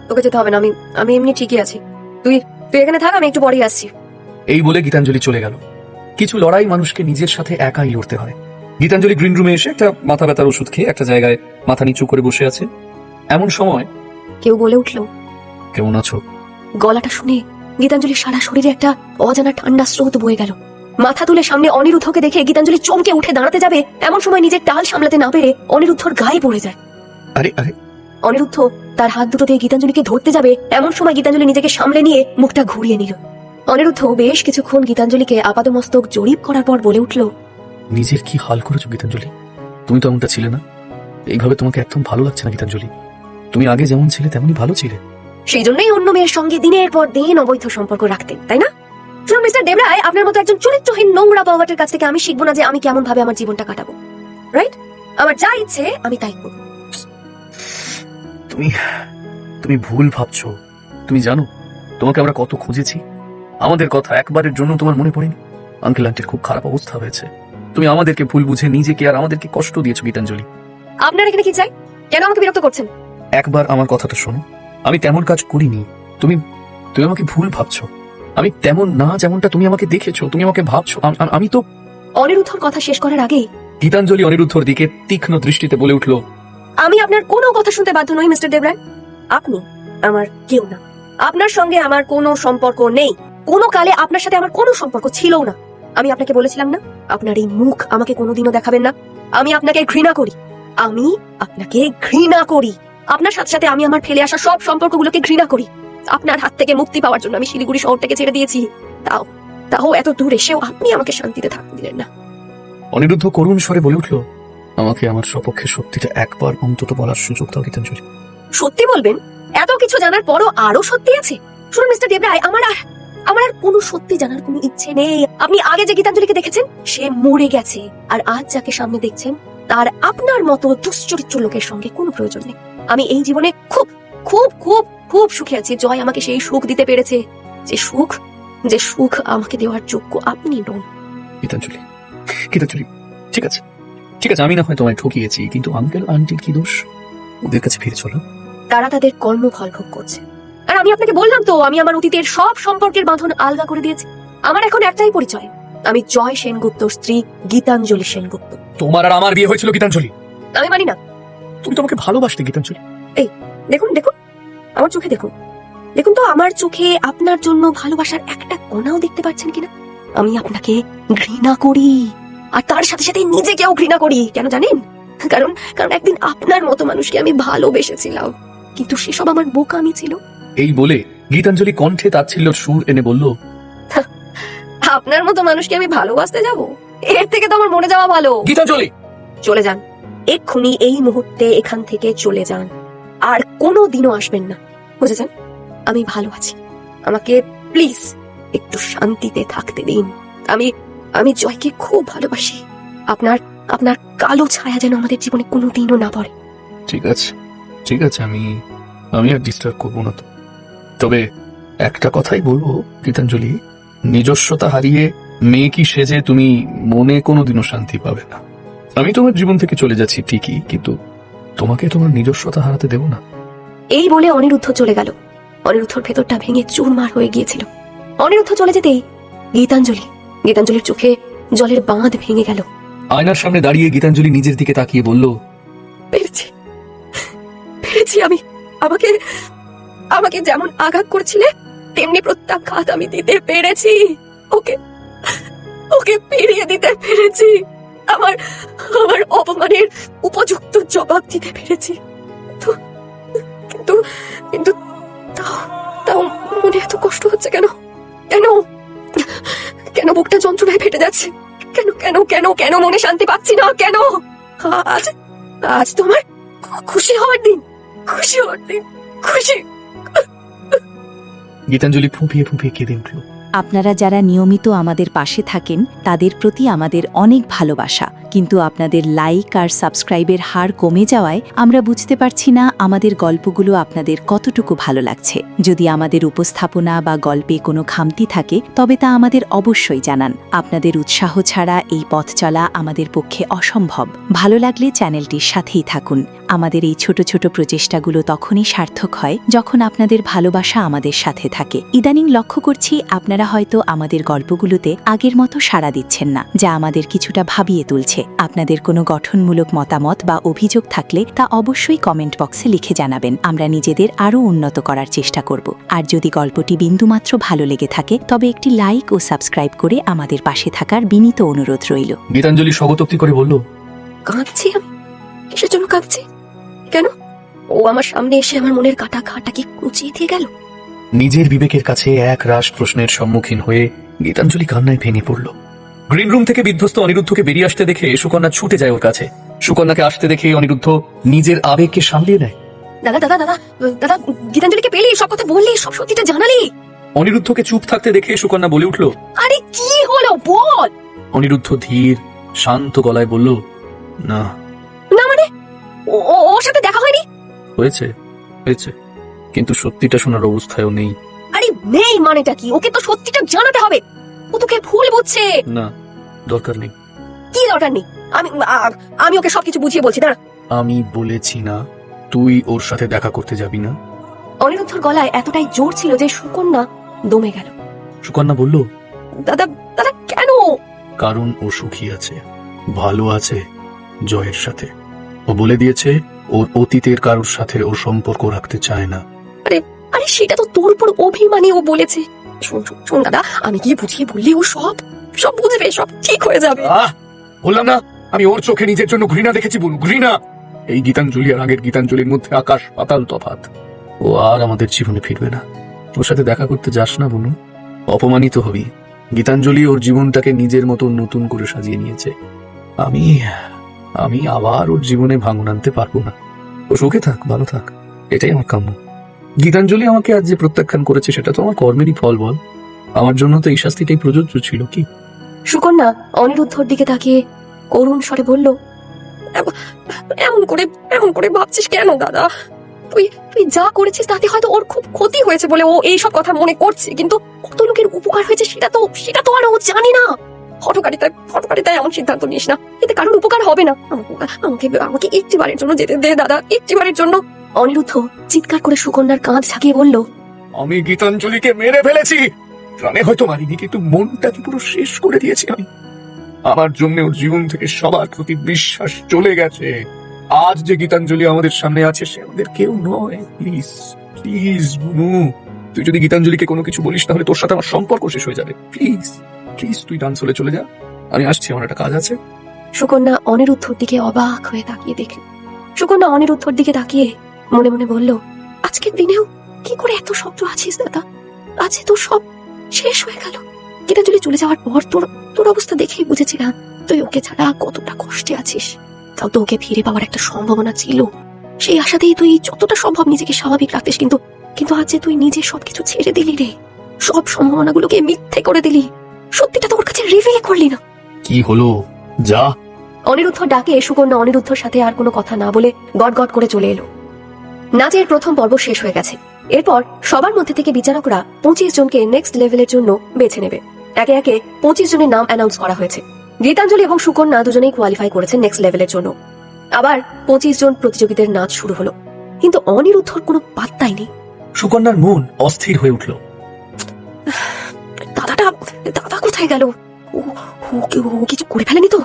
তোকে যেতে হবে না, আমি এমনি ঠিকই আছি। তুই এখানে থাক, আমি একটু পরেই আসছি।
এই বলে গীতাঞ্জলি চলে গেল। কিছু লড়াই মানুষকে নিজের সাথে একাই লড়তে হয়। গীতাঞ্জলি গ্রিন রুমে এসে একটা মাথা ব্যথার ওষুধ খেয়ে একটা জায়গায় মাথা নিচু করে বসে আছে। এমন সময়
কেউ বলে উঠলো,
কেমন আছো?
গলাটা শুনে গীতাঞ্জলির সারা শরীরে একটা অজানা ঠান্ডা স্রোত বয়ে গেল। মাথা তুলে সামনে অনিরুদ্ধকে দেখে গীতাঞ্জলি চমকে উঠে দাঁড়াতে যাবে, এমন সময় নিজের টাল সামলাতে না পেরে অনিরুদ্ধর গায়ে পড়ে যায়।
আরে আরে,
অনিরুদ্ধ তার হাত দুটো দিয়ে গীতাঞ্জলিকে ধরতে যাবে, এমন সময় গীতাঞ্জলি নিজেকে সামলে নিয়ে মুখটা ঘুরিয়ে নিল। অনিরুদ্ধ বেশ কিছুক্ষণ গীতাঞ্জলিকে আপাদমস্তক জরিপ করার পর বলে উঠল,
নিজের কি হাল করেছো গীতাঞ্জলি? তুমি তো এমনটা ছিলে না। এইভাবে তোমাকে একদম ভালো লাগছে না গীতাঞ্জলি। তুমি আগে যেমন ছিলে তেমনই ভালো ছিলে।
সেই জন্যই অন্য মেয়ের সঙ্গে দিনের পর দিন অবৈধ সম্পর্ক রাখতেন, তাই না? শুনুন মিস্টার দেবরায়, আপনার মতো একজন চরিত্রহীন নোংরা পাওয়াটের কাছ থেকে আমি শিখবো না যে আমি কেমন ভাবে আমার জীবনটা কাটাবো। রাইট? আমার যা ইচ্ছে আমি তাই করবো।
তুমি তুমি ভুল ভাবছো। তুমি জানো তোমাকে আমরা কত খুঁজেছি? আমাদের কথা একবারের জন্য তোমার মনে পড়েনি? আঙ্কেল আন্টির খুব খারাপ অবস্থা হয়েছে। তুমি আমাদেরকে ভুল বুঝে নিজেকে আর আমাদেরকে কষ্ট দিয়েছো গীতাঞ্জলি।
আপনার এখানে কি চাই? কেন আমাকে বিরক্ত করছেন?
একবার আমার কথাটা শোনো। আমি তেমন কাজ করিনি। তুমি তুমি আমাকে ভুল ভাবছো। আমি তেমন না যেমনটা তুমি আমাকে দেখেছো, তুমি আমাকে ভাবছো। আমি তো।
অনিরুদ্ধর কথা শেষ করার আগে
গীতাঞ্জলি অনিরুদ্ধর দিকে তীক্ষ্ণ দৃষ্টিতে বলে উঠল,
আমি আপনার কোনো কথা শুনতে বাধ্য নই মিস্টার দেবরায়। আপনি আমার কেউ না। আপনার সঙ্গে আমার কোনো সম্পর্ক নেই। কোনো কালে আপনার সাথে আমার কোনো সম্পর্ক ছিলও না। আমি আপনাকে বলেছিলাম না, আপনার এই মুখ আমাকে কোনোদিনও দেখাবেন না। আমি আপনাকে ঘৃণা করি। আমি আপনাকে ঘৃণা করি। আপনার সাথে সাথে আমি আমার ফেলে আসা সব সম্পর্কগুলোকে ঘৃণা করি। আপনার হাত থেকে মুক্তি পাওয়ার জন্য আমি শিলিগুড়ি শহরটাকে ছেড়ে দিয়েছি। তাও এত দূর এসেও আপনি আমাকে শান্তিতে থাকতে দিলেন না।
অনিরুদ্ধ করুণ স্বরে বলে উঠল, আমাকে আমার সপক্ষে সত্যিটা একবার অন্তত বলার সুযোগ দাও গীতাঞ্জলি।
সত্যি বলবেন? এত কিছু জানার পরও আরো সত্যি আছে? শুনুন মিস্টার দেবরায়, আমার আর কোনো সত্যি জানার কোনো ইচ্ছে নেই। আপনি আগে যে গীতাঞ্জলিকে দেখেছেন সে মরে গেছে, আর আজ যাকে সামনে দেখছেন তার আপনার মতো দুশ্চরিত্র লোকের সঙ্গে কোনো প্রয়োজন নেই। আমি এই জীবনে খুব খুব খুব খুব সুখে আছি। জয় আমাকে সেই সুখ দিতে পেরেছে যে সুখ আমাকে দেওয়ার যোগ্য আপনি নন।
গীতাঞ্জলি, গীতাঞ্জলি, ঠিক আছে ঠিক আছে, আমি না হয় তোমায় ঠকিয়েছি, কিন্তু আঙ্কেল আন্টির কি দোষ? ওদের কাছে ফিরে চলো।
তারা তাদের কর্মফল ভোগ করছে, আর আমি আপনাকে বললাম তো, আমি আমার অতীতের সব সম্পর্কের বাঁধন আলগা করে দিয়েছি। আমার এখন একটাই পরিচয়, আমি জয় সেনগুপ্তর স্ত্রী গীতাঞ্জলি সেনগুপ্ত।
তোমার আর আমার বিয়ে হয়েছিল গীতাঞ্জলি।
আমি মানি না।
তুমি তো আমাকে ভালোবাসতে গীতাঞ্জলি।
দেখুন আমার চোখে দেখুন তো, আমার চোখে আপনার জন্য ভালোবাসার একটা কণাও দেখতে পাচ্ছেন কিনা? আমি আপনাকে ঘৃণা করি, আর তার সাথে সাথে নিজেকেও ঘৃণা করি। কেন জানেন? কারণ একদিন আপনার মতো মানুষকে আমি ভালোবেসেছিলাম, কিন্তু সেসব আমার বোকামি ছিল।
এই বলে গীতাঞ্জলি কণ্ঠে তাচ্ছিল্য সুর এনে বলল,
আপনার মতো মানুষকে আমি ভালোবাসতে যাব? এর থেকে তো আমার মরে যাওয়া ভালো।
গীতাঞ্জলি,
চলে যান এক্ষুনি, এই মুহূর্তে এখান থেকে চলে যান, আর কোনো দিনও আসবেন না, বুঝেছেন? আমি ভালো আছি, আমাকে প্লিজ একটু শান্তিতে থাকতে দিন। আমি জয়কে খুব ভালোবাসি। আপনার কালো ছায়া যেন আমাদের জীবনে কোনো দিনও না পড়ে।
ঠিক আছে ঠিক আছে, আমি আর ডিস্টার্ব করবো না। তবে একটা কথাই বলবো গীতাঞ্জলি, নিজস্বতা হারিয়ে মেয়ে কি সেজে তুমি মনে কোনোদিনও শান্তি পাবে না। আমি তোমার জীবন থেকে চলে যাচ্ছি ঠিকই, কিন্তু তোমাকে তোমার নিজস্বতা হারাতে দেব না।
এই বলে অনিরুদ্ধ চলে গেল। অনিরুদ্ধর ভেতরটা ভেঙে চুরমার হয়ে গিয়েছিল। অনিরুদ্ধ চলে যেতেই গীতাঞ্জলির চোখে জলের বাঁধ ভেঙে গেল।
আয়নার সামনে দাঁড়িয়ে গীতাঞ্জলি নিজের দিকে তাকিয়ে বলল,
পেরেছি আমি। আমাকে যেমন আঘাত করছিলে তেমনি প্রত্যাঘাত আমি দিতে পেরেছি। ওকে ফিরিয়ে দিতে পেরেছি। আমার অপমানের উপযুক্ত জবাব দিতে পেরেছি। কিন্তু তাও মনে এত কষ্ট হচ্ছে কেন? কেন বুকটা যন্ত্রণায় ফেটে যাচ্ছে? কেন মনে শান্তি পাচ্ছি না? কেন? আজ তো আমার খুশি হওয়ার দিন।
গীতাঞ্জলি ফুঁপিয়ে ফুঁপিয়ে কেঁদে উঠল।
আপনারা যারা নিয়মিত আমাদের পাশে থাকেন তাদের প্রতি আমাদের অনেক ভালোবাসা, কিন্তু আপনাদের লাইক আর সাবস্ক্রাইবের হার কমে যাওয়ায় আমরা বুঝতে পারছি না আমাদের গল্পগুলো আপনাদের কতটুকু ভালো লাগছে। যদি আমাদের উপস্থাপনা বা গল্পে কোনো খামতি থাকে তবে তা আমাদের অবশ্যই জানান। আপনাদের উৎসাহ ছাড়া এই পথ চলা আমাদের পক্ষে অসম্ভব। ভালো লাগলে চ্যানেলটির সাথেই থাকুন। আমাদের এই ছোট ছোট প্রচেষ্টাগুলো তখনই সার্থক হয় যখন আপনাদের ভালোবাসা আমাদের সাথে থাকে। ইদানিং লক্ষ্য করছি আপনারা হয়তো আমাদের গল্পগুলোতে আগের মতো সাড়া দিচ্ছেন না, যা আমাদের কিছুটা ভাবিয়ে তুলছে। আপনাদের কোনো গঠনমূলক মতামত বা অভিযোগ থাকলে তা অবশ্যই কমেন্ট বক্সে লিখে জানাবেন। আমরা নিজেদের আরও উন্নত করার চেষ্টা করব। আর যদি গল্পটি বিন্দুমাত্র ভালো লেগে থাকে তবে একটি লাইক ও সাবস্ক্রাইব করে আমাদের পাশে থাকার বিনীত অনুরোধ রইল।
গীতাঞ্জলি স্বগতোক্তি করে বলল,
কাঁদছি আমি? কিসের জন্য কাঁদছি? কেন? ও আমার সামনে এসে আমার মনের কাটা ঘাটাকে কুচিয়ে দিয়ে গেল।
নিজের বিবেকের কাছে এক রাশ প্রশ্নের সম্মুখীন হয়ে গীতাঞ্জলি কান্নায় ভেঙে পড়ল। গ্রিন রুম থেকে বিধ্বস্ত অনিরুদ্ধকে বেরিয়ে আসতে দেখে সুকন্যা ছুটে যায় ওর কাছে। সুকন্যাকে আসতে দেখে অনিরুদ্ধ নিজের আবেগকে সামলিয়ে নেয়।
দাদা, গীতাঞ্জলিকে পেলি, সব কথা বললি, সব সত্যিটা জানালি?
অনিরুদ্ধকে চুপ থাকতে দেখে সুকন্যা বলে উঠল,
আরে কি হলো বল।
অনিরুদ্ধ ধীর শান্ত গলায় বলল, না
মানে ওর সাথে দেখা হয়নি?
হয়েছে, কিন্তু সত্যিটা শোনার অবস্থায়ও নেই।
আরে নেই মানেটা কি? ওকে তো সত্যিটা জানাতে হবে। ও তোকে ভুল বুঝছে।
না, দরকার নেই।
কি দরকার নেই? আমি ওকে সবকিছু বুঝিয়ে বলছি। দাঁড়া।
আমি বলেছি না তুই ওর সাথে দেখা করতে যাবি না?
অনিরুদ্ধর গলায় এতটাই জোর ছিল যে সুকন্যা দমে গেল।
সুকন্যা বলল,
দাদা কেন?
কারণ ও সুখী আছে, ভালো আছে জয়ের সাথে। ও বলে দিয়েছে ওর অতীতের কারোর সাথে ও সম্পর্ক রাখতে চায় না।
আরে সেটা তো তোর উপর অভিমানী ও বলেছে। শোন দাদা, আমি গিয়ে বুঝিয়ে বললে ও সব বুঝবে, সব ঠিক হয়ে যাবে।
বললাম না আমি ওর চোখে নিজের জন্য ঘৃণা দেখেছি। বলুন ঘৃণা। এই গীতাঞ্জলি আর আগের গীতাঞ্জলির মধ্যে আকাশ পাতাল তফাৎ। ও আর আমাদের জীবনে ফিরবে না। ওর সাথে দেখা করতে যাস না বনু, অপমানিত হবি। গীতাঞ্জলি ওর জীবনটাকে নিজের মতো নতুন করে সাজিয়ে নিয়েছে। আমি আবার ওর জীবনে ভাঙন আনতে পারবো না। ও সুখে থাক, ভালো থাক, এটাই আমার কাম্য। গীতাঞ্জলি আমাকে আজ যে প্রত্যাখ্যান করেছে সেটা তো আমার কর্মেরই ফল। বল, আমার জন্য তো এই শাস্তিটাই প্রযোজ্য ছিল কি?
সুকন্যা অনিরুদ্ধর দিকে তাকিয়ে করুণ স্বরে বলল, এমন করে ভাবছিস কেন দাদা? তুই যা করেছিস তাতে হয়তো ওর খুব ক্ষতি হয়েছে বলে ও এইসব কথা মনে করছে, কিন্তু কত লোকের উপকার হয়েছে সেটা তো আর ও জানি না। হঠকারিতায় এমন সিদ্ধান্ত নিস না, এতে কারোর উপকার হবে না। আমাকে একটিবারের জন্য যেতে দে দাদা, একটিবারের জন্য। অনিরুদ্ধ চিৎকার করে সুকন্যার কাঁধ ঝাঁকিয়ে বলল,
আমি গীতাঞ্জলিকে মেরে ফেলেছি। প্রাণে হয়তো মারিনি, কিন্তু মনটাকে পুরো শেষ করে দিয়েছি আমি। আমার জন্য ওর জীবন থেকে সবার প্রতি বিশ্বাস চলে গেছে। আজ যে গীতাঞ্জলি আমাদের সামনে আছে সে আমাদের কেউ নয়। প্লিজ বুনু, তুই যদি গীতাঞ্জলিকে কোনো কিছু বলিস তাহলে তোর সাথে আমার সম্পর্ক শেষ হয়ে যাবে। প্লিজ তুই ডান্স হলে চলে যা, আমি আসছি, আমার একটা কাজ আছে।
সুকন্যা অনিরুদ্ধর দিকে অবাক হয়ে তাকিয়ে দেখল। সুকন্যা অনিরুদ্ধর দিকে তাকিয়ে মনে মনে বলল, আজকের দিনেও কি করে এত শব্দ আছিস দাদা? আজ তো সব শেষ হয়ে গেল। গীতাঞ্জলি চলে যাওয়ার পর তোর অবস্থা দেখেই বুঝেছিলাম তুই ওকে ছাড়া কতটা কষ্টে আছিস। তাও তো ওকে ফিরে পাওয়ার একটা সম্ভাবনা ছিল। সেই আশাতেই তুই যতটা সম্ভব নিজেকে স্বাভাবিক রাখতিস, কিন্তু আজ যে তুই নিজে সবকিছু ছেড়ে দিলি রে, সব সম্ভাবনাগুলোকে মিথ্যে করে দিলি, সত্যিটা তো ওর কাছে রিভিল করলি না।
কি হলো? যা।
অনিরুদ্ধ ডাকে সুকন্যা অনিরুদ্ধর সাথে আর কোনো কথা না বলে গটগট করে চলে এলো। নাচের প্রথম পর্ব শেষ হয়ে গেছে। এরপর সবার মধ্যে থেকে বিচারকরা 25 জনকে নেক্সট লেভেলের জন্য বেছে নেবে। একে একে 25 জনের নাম অ্যানাউন্স করা হয়েছে। গীতাঞ্জলি এবং সুকন্যা দুজনেই কোয়ালিফাই করেছেন নেক্সট লেভেলের জন্য। আবার 25 জন প্রতিযোগীদের নাচ শুরু হলো, কিন্তু অনিরুদ্ধর কোনো পাত্তাই নেই।
সুকন্যার মন অস্থির হয়ে উঠল।
দাদা কোথায় গেল? ও কিছু করে ফেলেনি তো?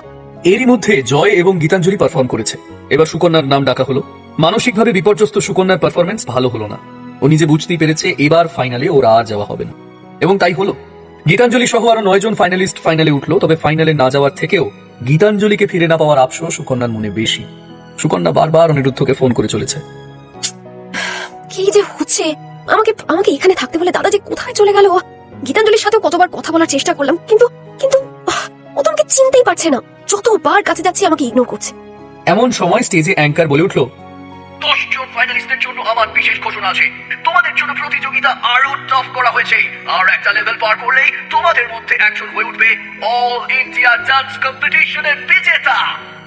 এরই মধ্যে জয় এবং গীতাঞ্জলি পারফর্ম করেছে। এবার সুকন্যার নাম ডাকা হলো। মানসিকভাবে বিপর্যস্ত সুকন্যার পারফরমেন্স ভালো হলো না। ও নিজে বুঝতেই পেরেছে এবার ফাইনালে ওর আর যাওয়া হবে না, এবং তাই হলো। গীতাঞ্জলি সহ আরো 9 জন ফাইনালিস্ট ফাইনালে উঠলো। তবে ফাইনালে না যাওয়ার থেকেও গীতাঞ্জলিকে ফিরে না পাওয়ার আফসোস সুকন্যার মনে বেশি। সুকন্যা বারবার অনিরুদ্ধকে ফোন করে চলেছে।
কি যে হচ্ছে, আমাকে এখানে থাকতে বলে দাদা যে কোথায় চলে গেল। গীতাঞ্জলির সাথেও কতবার কথা বলার চেষ্টা করলাম, কিন্তু কিন্তু ও তো আমাকে চিনতেই পারছে না। যতবার কাছে যাচ্ছি আমাকে ইগনোর করছে।
এমন সময় স্টেজে অ্যাঙ্কার বলে উঠলো,
10 জন ফাইনালিস্টের জন্য আমার বিশেষ ঘোষণা আছে। তোমাদের জন্য প্রতিযোগিতা আরো টাফ করা হয়েছে। আর একটা লেভেল পার করলেই তোমাদের মধ্যে একজন হয়ে উঠবে অল ইন্ডিয়া ডান্স কম্পিটিশনের বিজেতা।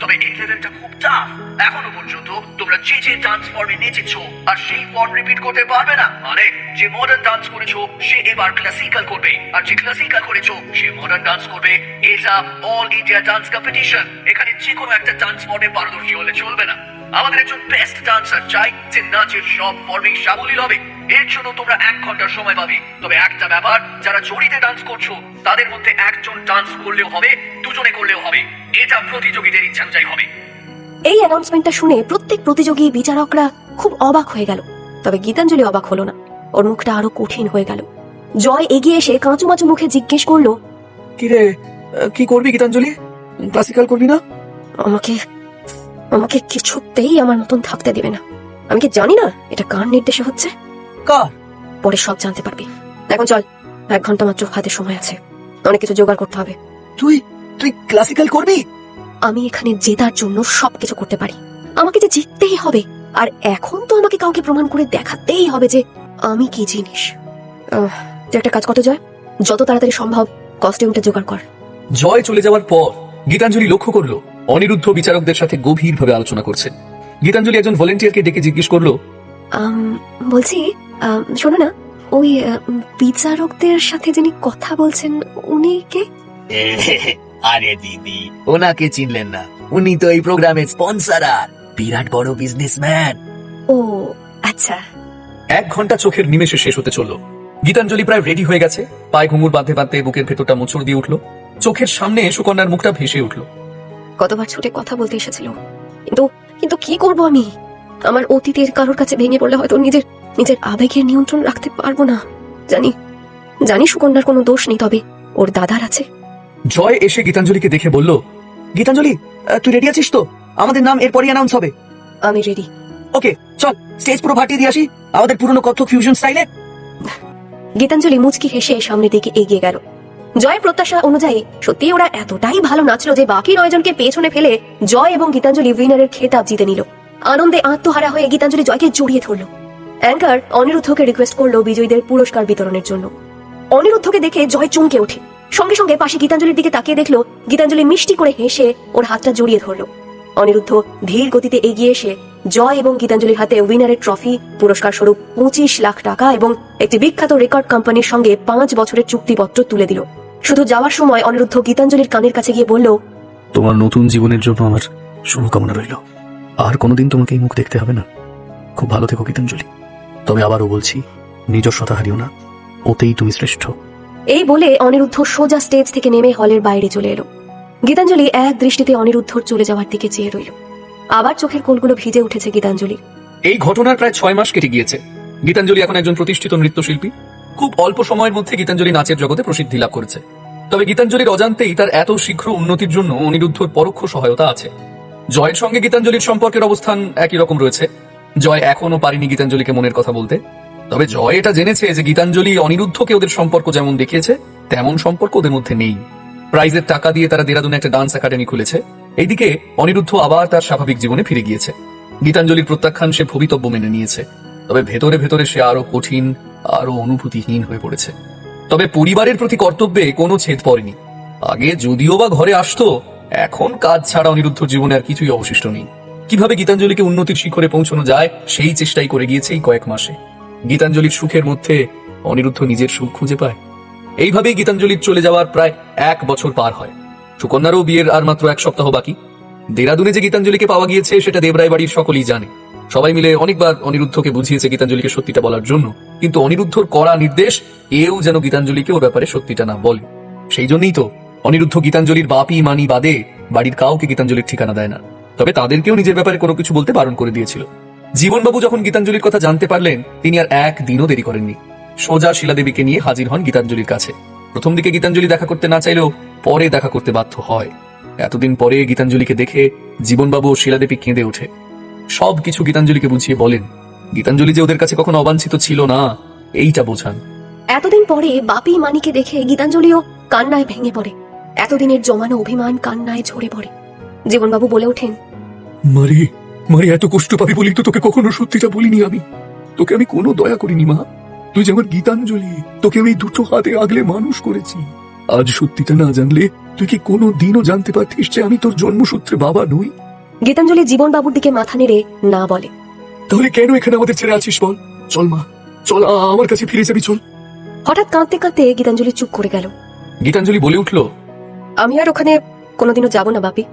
তবে এই লেভেলটা খুব টাফ। এখনো পর্যন্ত তোমরা যে ডান্স ফর্মে নেচেছো আর সেই ফর্ম রিপিট করতে পারবে না। মানে যে মডার্ন ডান্স করেছো সে এবার ক্লাসিক্যাল করবে, আর যে ক্লাসিক্যাল করেছো সে মডার্ন ডান্স করবে। এটা অল ইন্ডিয়া ডান্স কম্পিটিশন। এখানে যে কোনো একটা ডান্স ফর্মে পারদর্শী হলে চলবে না। আমাদের একজন বেস্ট ডান্সার চাই যে নাচের সব ফর্মে সাবলীল হবে। এর জন্য তোমরা 1 ঘন্টার সময় পাবে। তবে একটা ব্যাপার, যারা জড়িতে ডান্স করছো তাদের মধ্যে একজন ডান্স করলেও হবে, দুজনে করলেও হবে। এটা প্রতিযোগীদের ইচ্ছা অনুযায়ী হবে।
এই অ্যানাউন্সমেন্টটা শুনে প্রত্যেক প্রতিযোগী বিচারকরা খুব অবাক হয়ে গেল। তবে গীতাঞ্জলি অবাক হলো না, ওর মুখটা আরো কঠিন হয়ে গেল। জয় এগিয়ে এসে কাঁচুমাচু মুখে জিজ্ঞেস করলো,
কিরে, কি করবি গীতাঞ্জলি? ক্লাসিক্যাল করবি না?
আমাকে কিছুতেই আমার মতন থাকতে দেবে না। আমি কি জানি না এটা কার নির্দেশে হচ্ছে?
কার?
পরে সব জানতে পারবি। এখন চল, 1 ঘন্টা মাত্র হাতে সময় আছে, অনেক কিছু জোগাড় করতে হবে।
তুই ক্লাসিক্যাল করবি?
আমি এখানে জেতার জন্য সবকিছু করতে পারি। আমাকে যে জিততেই হবে, আর এখন তো আমাকে কাউকে প্রমাণ করে দেখাতেই হবে যে আমি কি জিনিস। তুই একটা কাজ কত জয়, যত তাড়াতাড়ি সম্ভব কস্টিউমটা জোগাড় কর।
জয় চলে যাওয়ার পর গীতাঞ্জলি লক্ষ্য করলো অনিরুদ্ধ বিচারকদের সাথে গভীরভাবে আলোচনা করছে। গীতাঞ্জলি একজন ভলেন্টিয়ারকে ডেকে জিজ্ঞেস করলো,
বলছি শোনো না, ওই বিচারকদের সাথে যিনি কথা বলছেন উনি কে?
আরে দিদি, ওনাকে চিনলেন না? উনি তো এই প্রোগ্রামের স্পন্সর, আর বিরাট বড় বিজনেসম্যান।
ও আচ্ছা।
1 ঘন্টা চোখের নিমেষে শেষ হতে চলল। গীতাঞ্জলি প্রায় রেডি হয়ে গেছে। পায়ে ঘুঙুর বাঁধতে বাঁধতে বুকের ভেতরটা মোচড় দিয়ে উঠলো। চোখের সামনে সুকন্যার মুখটা ভেসে উঠলো।
কতবার ছুটে কথা বলতে এসেছিল, কিন্তু কি করব আমি? আমার অতীতের কারোর কাছে ভেঙে পড়লে হয়তো নিজের আবেগের নিয়ন্ত্রণ রাখতে পারবো না। জানি সুকন্যার কোনো দোষ নেই, তবে ওর দাদার আছে।
জয় এসে গীতাঞ্জলিকে দেখে বলল,
গীতাঞ্জলি, তুই রেডি আছিস তো? আমাদের নাম এরপরই অ্যানাউন্স হবে।
আমি রেডি।
ওকে, চল স্টেজ পুরো ভাটিয়ে দিয়ে আসি আমাদের পুরনো কত্থক ফিউশন স্টাইলে।
গীতাঞ্জলি মুচকি হেসে সামনের দিকে এগিয়ে গেল। জয়ের প্রত্যাশা অনুযায়ী সত্যি ওরা এতটাই ভালো নাচলো যে বাকি 9 জনকে পেছনে ফেলে জয় এবং গীতাঞ্জলি উইনারের খেতাব জিতে নিল। আনন্দে আত্মহারা হয়ে গীতাঞ্জলি জয়কে জড়িয়ে ধরলো। অ্যাঙ্কার অনিরুদ্ধকে রিকোয়েস্ট করলো বিজয়ীদের পুরস্কার বিতরণের জন্য। অনিরুদ্ধকে দেখে জয় চমকে ওঠে। সঙ্গে সঙ্গে পাশে গীতাঞ্জলির দিকে তাকিয়ে দেখলো গীতাঞ্জলি মিষ্টি করে হেসে ওর হাতটা জড়িয়ে ধরলো। অনিরুদ্ধ ধীর গতিতে এগিয়ে এসে জয় এবং গীতাঞ্জলির হাতে উইনারের ট্রফি, পুরস্কার স্বরূপ 25 লাখ টাকা এবং একটি বিখ্যাত রেকর্ড কোম্পানির সঙ্গে 5 বছরের চুক্তিপত্র তুলে দিল। শুধু যাওয়ার সময় অনিরুদ্ধ গীতাঞ্জলির কানের কাছে গিয়ে বলল,
তোমার নতুন জীবনের জন্য আমার শুভকামনা রইল। আর কোনোদিন তোমাকে এই মুখ দেখতে হবে না। খুব ভালো থেকো গীতাঞ্জলি। তবে আবারও বলছি, নিজস্বতা হারিও না, ওতেই তুমি শ্রেষ্ঠ।
এই বলে অনিরুদ্ধ সোজা স্টেজ থেকে নেমে হলের বাইরে চলে এলো। গীতাঞ্জলি এক দৃষ্টিতে অনিরুদ্ধর চলে যাওয়ার দিকে চেয়ে রইল। আবার চোখের কোলগুলো ভিজে উঠেছে গীতাঞ্জলি।
এই ঘটনার প্রায় 6 মাস কেটে গিয়েছে। গীতাঞ্জলি এখন একজন প্রতিষ্ঠিত নৃত্যশিল্পী। খুব অল্প সময়ের মধ্যে গীতাঞ্জলি নাচের জগতে প্রসিদ্ধি লাভ করেছে। তবে গীতাঞ্জলির অজান্তেই তার এত শীঘ্র উন্নতির জন্য অনিরুদ্ধর পরোক্ষ সহায়তা আছে। জয়ের সঙ্গে গীতাঞ্জলির সম্পর্কের অবস্থান একই রকম রয়েছে। জয় এখনো পারেনি গীতাঞ্জলিকে মনের কথা বলতে। তবে জয় এটা জেনেছে যে গীতাঞ্জলি অনিরুদ্ধকে ওদের সম্পর্ক যেমন দেখিয়েছে তেমন সম্পর্ক ওদের মধ্যে নেই। প্রাইজের টাকা দিয়ে তারা দেরাদুনে একটা ডান্স একাডেমি খুলেছে। এইদিকে অনিরুদ্ধ আবার তার স্বাভাবিক জীবনে ফিরে গিয়েছে। গীতাঞ্জলির প্রত্যাখ্যান সে ভবিতব্য মেনে নিয়েছে। তবে ভেতরে ভেতরে সে আরো কঠিন, আরো অনুভূতিহীন হয়ে পড়েছে। তবে পরিবারের প্রতি কর্তব্যে কোনো ছেদ পড়েনি। আগে যদিও বা ঘরে আসতো, এখন কাজ ছাড়া অনিরুদ্ধর জীবনে আর কিছুই অবশিষ্ট নেই। কিভাবে গীতাঞ্জলিকে উন্নতির শিখরে পৌঁছানো যায় সেই চেষ্টাই করে গিয়েছে এই কয়েক মাসে। গীতাঞ্জলির সুখের মধ্যে অনিরুদ্ধ নিজের সুখ খুঁজে পায়। এইভাবেই গীতাঞ্জলির চলে যাওয়ার প্রায় 1 বছর পার হয়। সুকন্যারও বিয়ের আর মাত্র 1 সপ্তাহ বাকি। দেরাদুনে যে গীতাঞ্জলিকে পাওয়া গিয়েছে সেটা দেবরায় বাড়ির সকলেই জানে। সবাই মিলে অনেকবার অনিরুদ্ধকে বুঝিয়েছে গীতাঞ্জলিকে সত্যিটা বলার জন্য, কিন্তু অনিরুদ্ধর কড়া নির্দেশ এও যেন গীতাঞ্জলিকে ওর ব্যাপারে সত্যিটা না বলে। সেই জন্যই তো অনিরুদ্ধ গীতাঞ্জলির বাপি মানি বাদে বাড়ির কাউকে গীতাঞ্জলির ঠিকানা দেয় না, তবে তাদেরকেও নিজের ব্যাপারে কোনো কিছু বলতে বারণ করে দিয়েছিল। জীবনবাবু যখন গীতাঞ্জলির কথা জানতে পারলেন, তিনি আর একদিনও দেরি করেননি। সোজা শিলাদেবীকে নিয়ে হাজির হন গীতাঞ্জলির কাছে। প্রথম দিকে গীতাঞ্জলি দেখা করতে না চাইলেও পরে দেখা করতে বাধ্য হয়। এতদিন পরে গীতাঞ্জলিকে দেখে জীবনবাবু ও শিলাদেবী কেঁদে ওঠে। সবকিছু গীতাঞ্জলিকে বুঝিয়ে বলেন গীতাঞ্জলি যে ওদের কাছে কখনো অবাঞ্ছিত ছিল না এইটা বোঝান।
এতদিন পরে বাপি মানিকে দেখে গীতাঞ্জলিও কান্নায় ভেঙে পড়ে। এতদিনের জমানো অভিমান কান্নায় ঝরে পড়ে। জীবনবাবু বলে ওঠেন,
মারি মারি, এত কষ্ট পাবি বলি তো তোকে কখনো সত্যিটা বলিনি আমি। তোকে আমি কোনো দয়া করিনি মা, তুই যে আমার গীতাঞ্জলি, তোকে আমি দুটো হাতে আগলে মানুষ করেছি। আজ সত্যিটা না জানলে তুই কি কোনো দিনও জানতে পারতিস যে আমি তোর জন্মসূত্রে বাবা নই?
গীতাঞ্জলি জীবনবাবুর দিকে মাথা নেড়ে না বলে।
তাহলে কেন এখানে আমাদের ছেড়ে আছিস বল? চল মা চল, আমার কাছে ফিরে যাবি চল।
হঠাৎ কাঁদতে কাঁদতে গীতাঞ্জলি চুপ করে গেল।
গীতাঞ্জলি বলে উঠল,
আমি আর ওখানে কোনোদিনও যাব না বাপি।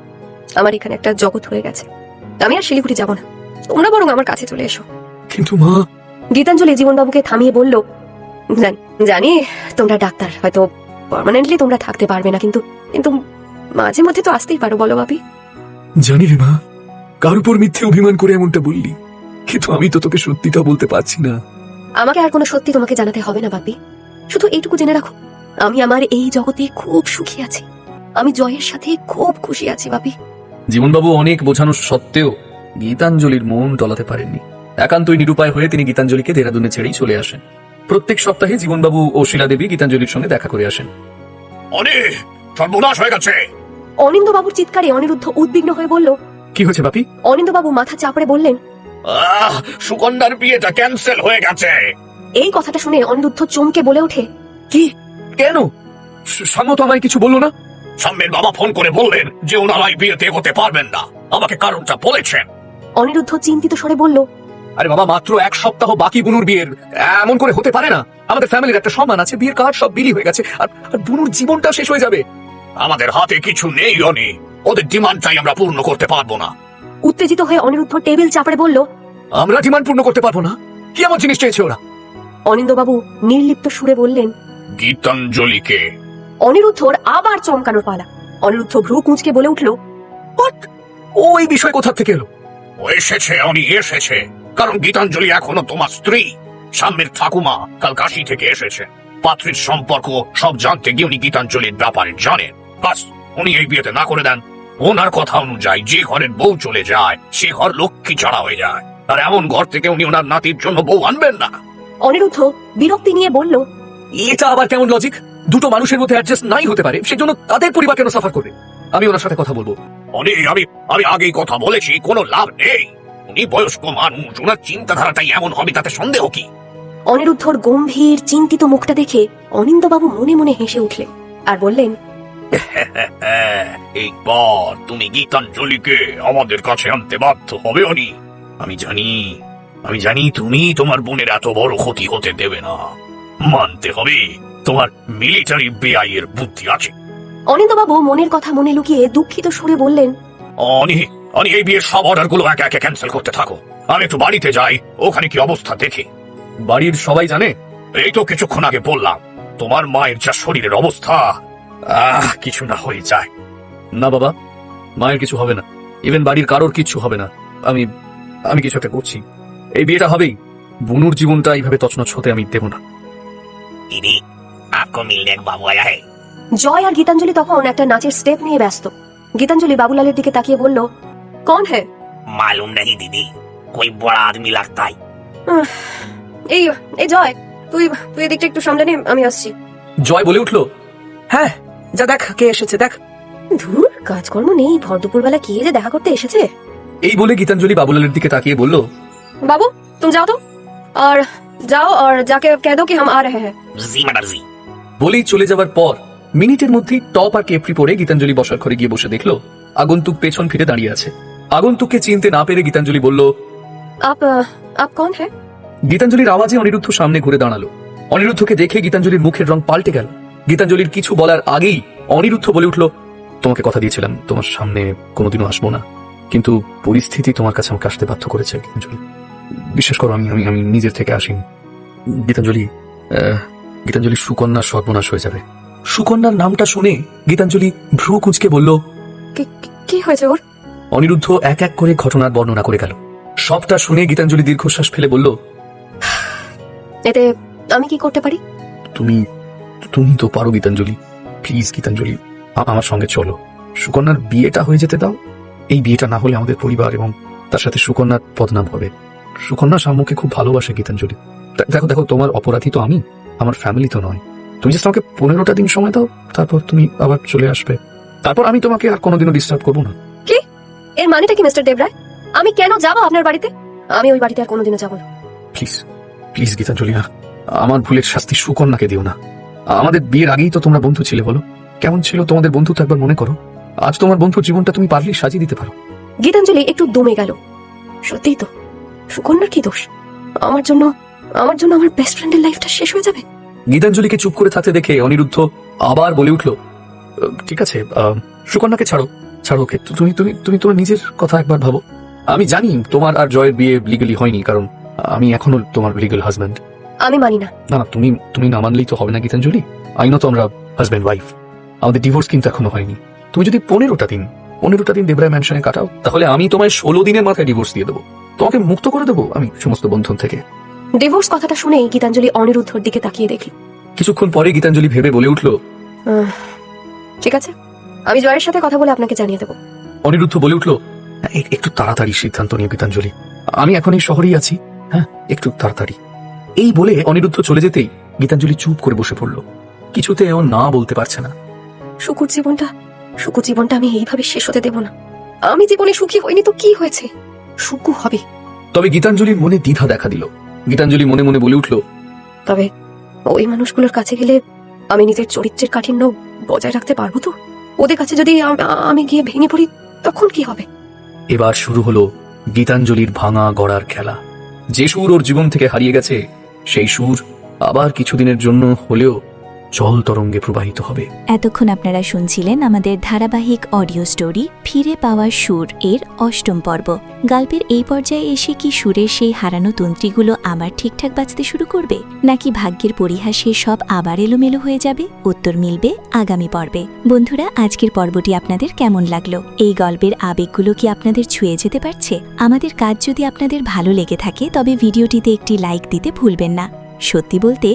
আমার এখানে একটা জগৎ হয়ে গেছে। আমি আর শিলিগুড়ি যাব না, তোমরা বরং আমার কাছে চলে এসো।
কিন্তু মা।
গীতাঞ্জলি জীবনবাবুকে থামিয়ে বলল, জানি তোমরা ডাক্তার, হয়তো পার্মানেন্টলি তোমরা থাকতে পারবে না, কিন্তু কিন্তু মাঝে মধ্যে তো আসতেই পারো, বলো বাপি।
জানি রে মা, কার উপর মিথ্যে অভিমান করে এমনটা বললি, কিন্তু আমি তো তোকে সত্যিটা বলতে পারছি না।
আমাকে আর কোনো সত্যি তোমাকে জানাতে হবে না বাপি। শুধু এইটুকু জেনে রাখো, আমি আমার এই জগতে খুব সুখী আছি। আমি জয়ের সাথে খুব খুশি আছি বাপি।
জীবনবাবু অনেক বোঝানোর সত্ত্বেও গীতাঞ্জলির মন টলাতে পারেননি। একান্তই নিরুপায় হয়ে তিনি গীতাঞ্জলিকে দেরাদুনে ছেড়েই চলে আসেন। প্রত্যেক সপ্তাহে জীবনবাবু ও শিলাদেবী গীতাঞ্জলির সঙ্গে দেখা করে আসেন।
অনেক সর্বনাশ হয়ে গেছে।
অনিন্দবাবুর চিৎকারে অনিরুদ্ধ উদ্বিগ্ন হয়ে বলল,
কি হয়েছে বাপি?
অনিন্দবাবু মাথা চাপড়ে বললেন,
সুকন্যার বিয়েটা ক্যান্সেল হয়ে গেছে।
এই কথাটা শুনে অনিরুদ্ধ চমকে বলে ওঠে,
কি? কেন? সামো তো আমায় কিছু বললো না।
সাম্যের বাবা ফোন করে বললেন যে ওনারাই বিয়েতে এগোতে পারবেন না, আমাকে কারণটা বলেছেন।
অনিরুদ্ধ চিন্তিত স্বরে বলল,
আরে বাবা, মাত্র এক সপ্তাহ বাকি বুনুর বিয়ের, এমন করে হতে পারে না। আমাদের ফ্যামিলির একটা সম্মান আছে, বিয়ের কার্ড সব বিলি হয়ে গেছে, আর বুনুর জীবনটা শেষ হয়ে যাবে।
আমাদের হাতে কিছু নেই অনি, ওদের ডিমান্ড চাই আমরা পূর্ণ করতে পারবো না।
উত্তেজিত হয়ে অনিরুদ্ধ টেবিল চাপড়ে বলল,
আমরা ডিমান্ড পূর্ণ করতে পারবো না? কি এমন জিনিস চেয়েছে ওরা?
অনিন্দবাবু নির্লিপ্ত সুরে বললেন,
গীতাঞ্জলিকে।
অনিরুদ্ধর আবার চমকানোর পালা। অনিরুদ্ধ ভ্রু কুঁচকে বলে উঠল,
ও এই বিষয় কোথা থেকে এলো?
ও এসেছে অনি, এসেছে, কারণ গীতাঞ্জলি এখনো তোমার স্ত্রী। সাম্যের ঠাকুমা কাল কাশি থেকে এসেছে, পাত্রীর সম্পর্ক সব জানতে গিয়ে উনি গীতাঞ্জলির ব্যাপারে জানেন। বাস উনি এই বিয়েতে না করে দেন, ওনার কথা অনুযায়ী যে ঘরের বউ চলে যায় সে ঘর লক্ষ্মী ছাড়া হয়ে যায়, আর এমন ঘর থেকে উনি ওনার নাতির জন্য বউ আনবেন না।
অনিরুদ্ধ বিরক্তি নিয়ে বলল,
এটা আবার কেমন লজিক? দুটো মানুষের মধ্যে অ্যাডজাস্ট নাই হতে পারে, সেজন্য তাদের পরিবার কেন সাফার করবে? আমি ওনার সাথে কথা বলবো।
অনি আমি আগেই কথা বলেছি, কোনো লাভ নেই। উনি বয়স্ক মানুষ, ওনার চিন্তাধারাটাই এমন হবে তাতে সন্দেহ কি?
অনিরুদ্ধর গম্ভীর চিন্তিত মুখটা দেখে অনিন্দবাবু মনে মনে হেসে উঠলেন আর বললেন,
এইবার তুমি গীতাঞ্জলিকে আমাদের কাছে আনতে বাধ্য হবে অনি। আমি জানি তুমি তোমার বোনের এত বড় ক্ষতি হতে দেবে না। মানতে হবে তোমার মিলিটারি বেআইয়ের বুদ্ধি আছে।
অনিন্দবাবু মনের কথা মনে লুকিয়ে দুঃখিত সুরে বললেন,
অনি এই বিয়ের সব অর্ডার গুলো একে একে ক্যান্সেল করতে থাকো। আমি একটু বাড়িতে যাই, ওখানে কি অবস্থা দেখি।
বাড়ির সবাই জানে?
এই তো কিছুক্ষণ আগে বললাম, তোমার মায়ের যা শরীরের অবস্থা, কিছু না হয়ে যায়।
না বাবা, মায়ের কিছু হবে না, ইভেন বাড়ির কারোর কিছু হবে না। আমি আমি কিছু একটা করছি, এই বিয়েটা হবেই। বুনুর জীবনটা এইভাবে তছনছ হতে আমি দেব না।
দিদি আপকো মিলনে এক বাবু আয়া হ্যায়।
জয় আর গীতাঞ্জলি তখন একটা নাচের স্টেপ নিয়ে ব্যস্ত। গীতাঞ্জলি বাবুলালের দিকে তাকিয়ে বলল, কোন হ্যায়?
मालूम नहीं दीदी, कोई बड़ा आदमी लगता है।
এই এই জয়, তুই তুই এদিকটা একটু সামনে নে, আমি আসছি।
জয় বলে উঠলো,
হ্যাঁ যা দেখ কে এসেছে দেখ।
ধুর, কাজকর্ম নেই, ভর দুপুরবেলা কে যে দেখা করতে এসেছে।
এই বলে গীতাঞ্জলি বাবুলালের দিকে তাকিয়ে বলল,
बाबू तुम जाओ तो, और जाओ और जाके कह दो कि हम आ रहे हैं।
जी मैडम जी।
বলেই চলে যাবার পর মিনিটের মধ্যেই টপ আর কেপরি পরে গীতাঞ্জলি বসার ঘরে গিয়ে বসে দেখলো আগন্তুক পেছন ফিরে দাঁড়িয়ে আছে। আগন্তুককে চিনতে না পেরে গীতাঞ্জলি বলল,
आप कौन है?
গীতাঞ্জলির আওয়াজে অনিরুদ্ধ সামনে ঘুরে দাঁড়ালো। অনিরুদ্ধকে দেখে গীতাঞ্জলির মুখের রং পাল্টে গেল। গীতাঞ্জলির কিছু বলার আগেই অনিরুদ্ধ বলে উঠল, তোমাকে কথা দিয়েছিলাম তোমার সামনে কোনোদিনও আসবো না, কিন্তু পরিস্থিতি তোমার কাছে আমাকে আসতে বাধ্য করেছে গীতাঞ্জলি। বিশ্বাস করো, আমি আমি আমি নিজের থেকে আসিনি। গীতাঞ্জলি, গীতাঞ্জলি, সুকন্যার সর্বনাশ হয়ে যাবে।
সুকন্যার নামটা শুনে গীতাঞ্জলি ভ্রু কুঁচকে বলল।
কি হয়েছে ওর?
অনিরুদ্ধ এক এক করে ঘটনার বর্ণনা করে গেল। সবটা শুনে গীতাঞ্জলি দীর্ঘশ্বাস ফেলে বলল,
এতে আমি কি করতে পারি?
তুমি তুমি তো পারো গীতাঞ্জলি। প্লিজ গীতাঞ্জলি, আমার সঙ্গে চলো। সুকন্যার বিয়েটা হয়ে যেতে দাও। এই বিয়েটা না হলে আমাদের পরিবার এবং তার সাথে সুকন্যার বদনাম হবে। সুকন্যা সাম্যকে খুব ভালোবাসে গীতাঞ্জলি। দেখো দেখো, তোমার অপরাধী তো আমি, আমার ফ্যামিলি তো নয়। তুমি জাস্ট আমাকে 15টা দিন সময় দাও, তারপর তুমি আবার চলে আসবে। তারপর আমি তোমাকে আর কোনোদিনও ডিস্টার্ব করবো না।
কি এর মানেটা কি মিস্টার দেবরায়? আমি কেন যাবো আপনার বাড়িতে? আমি ওই বাড়িতে আর কোনোদিনও যাবো না।
প্লিজ প্লিজ গীতাঞ্জলি, না, আমার ভুলের শাস্তি সুকন্যাকে দিও না। আমাদের বিয়ের আগেই তো তোমরা বন্ধু ছিলে, বলো কেমন ছিল তোমাদের বন্ধুত্ব একবার মনে করো। আজ তোমার বন্ধুর জীবনটা তুমি পারলেই সাজিয়ে দিতে পারো।
গীতাঞ্জলি একটু দমে গেল। সত্যিই তো, সুকন্যার কি দোষ? আমার জন্য আমার বেস্ট ফ্রেন্ডের লাইফটা শেষ হয়ে যাবে?
গীতাঞ্জলিকে চুপ করে থাকতে দেখে অনিরুদ্ধ আবার বলে উঠল, ঠিক আছে, সুকন্যাকে ছাড়ো ছাড়ো ওকে। তুমি তুমি তুমি তোমার নিজের কথা একবার ভাবো। আমি জানি তোমার আর জয়ের বিয়ে লিগালি হয়নি, কারণ আমি এখনো তোমার লিগাল হাজব্যান্ড।
আমি মানি না।
না না, তুমি তুমি না মানলেই তো হবে না গীতাঞ্জলি। আইনত আমরা হাজব্যান্ড ওয়াইফ, আমাদের ডিভোর্স কিন্তু এখনো হয়নি। তুমি যদি 15টা দিন দেবরায় ম্যানশনে কাটাও, তাহলে আমি তোমায় 16 দিনের মাথায় ডিভোর্স দিয়ে দেবো। তোমাকে মুক্ত করে দেবো আমি সমস্ত বন্ধন থেকে।
ডিভোর্স কথাটা শুনেই গীতাঞ্জলি অনিরুদ্ধর দিকে তাকিয়ে দেখল।
কিছুক্ষণ পরে গীতাঞ্জলি ভেবে বলে উঠল,
ঠিক আছে, আমি জয়ের সাথে কথা বলে আপনাকে জানিয়ে দেবো।
অনিরুদ্ধ বলে উঠল, একটু তাড়াতাড়ি সিদ্ধান্ত নিয়ে গীতাঞ্জলি, আমি এখন এই শহরেই আছি। হ্যাঁ, একটু তাড়াতাড়ি। এই বলে অনিরুদ্ধ চলে যেতেই গীতাঞ্জলি চুপ করে বসে পড়ল। কিছুতে ও না বলতে পারছে না।
সুকুর জীবনটা আমি এইভাবে শেষ হতে দেব না। আমি জীবনে সুখী হইনি তো কি হয়েছে, সুকু হবে।
তবে গীতাঞ্জলির মনে দ্বিধা দেখা দিল। গীতাঞ্জলি মনে মনে বলে উঠল,
তবে ওই মানুষগুলোর কাছে গেলে আমি নিজের চরিত্রের কাঠিন্য বজায় রাখতে পারবো তো? ওদের কাছে যদি আমি গিয়ে ভেঙে পড়ি, তখন কি হবে?
এবার শুরু হলো গীতাঞ্জলির ভাঙা গড়ার খেলা। যে সুর ওর জীবন থেকে হারিয়ে গেছে, সেই সুর আবার কিছুদিনের জন্য হলেও জল তরঙ্গে প্রবাহিত হবে।
এতক্ষণ আপনারা শুনছিলেন আমাদের ধারাবাহিক অডিও স্টোরি ফিরে পাওয়া সুর এর 8ম পর্ব। গল্পের এই পর্যায়ে এসে কি সুরের সেই হারানো তন্ত্রীগুলো আবার ঠিকঠাক বাজতে শুরু করবে, নাকি ভাগ্যের পরিহাসে সব আবার এলোমেলো হয়ে যাবে? উত্তর মিলবে আগামী পর্বে। বন্ধুরা, আজকের পর্বটি আপনাদের কেমন লাগলো? এই গল্পের আবেগগুলো কি আপনাদের ছুঁয়ে যেতে পারছে? আমাদের কাজ যদি আপনাদের ভালো লেগে থাকে, তবে ভিডিওটিতে একটি লাইক দিতে ভুলবেন না। সত্যি বলতে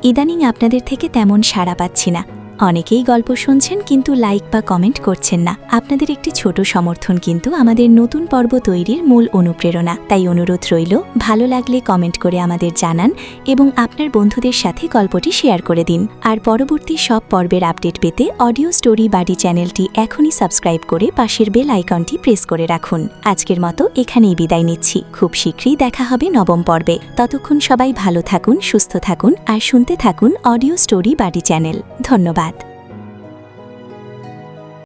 ইদানিং আপনাদের থেকে তেমন সাড়া পাচ্ছি না। অনেকেই গল্প শুনছেন কিন্তু লাইক বা কমেন্ট করছেন না। আপনাদের একটি ছোট সমর্থন কিন্তু আমাদের নতুন পর্ব তৈরির মূল অনুপ্রেরণা। তাই অনুরোধ রইল, ভালো লাগলে কমেন্ট করে আমাদের জানান এবং আপনার বন্ধুদের সাথে গল্পটি শেয়ার করে দিন। আর পরবর্তী সব পর্বের আপডেট পেতে অডিও স্টোরি বাড়ি চ্যানেলটি এখনই সাবস্ক্রাইব করে পাশের বেল আইকনটি প্রেস করে রাখুন। আজকের মতো এখানেই বিদায় নিচ্ছি। খুব শীঘ্রই দেখা হবে 9ম পর্বে। ততক্ষণ সবাই ভালো থাকুন, সুস্থ থাকুন আর শুনতে থাকুন অডিও স্টোরি বাড়ি চ্যানেল। ধন্যবাদ।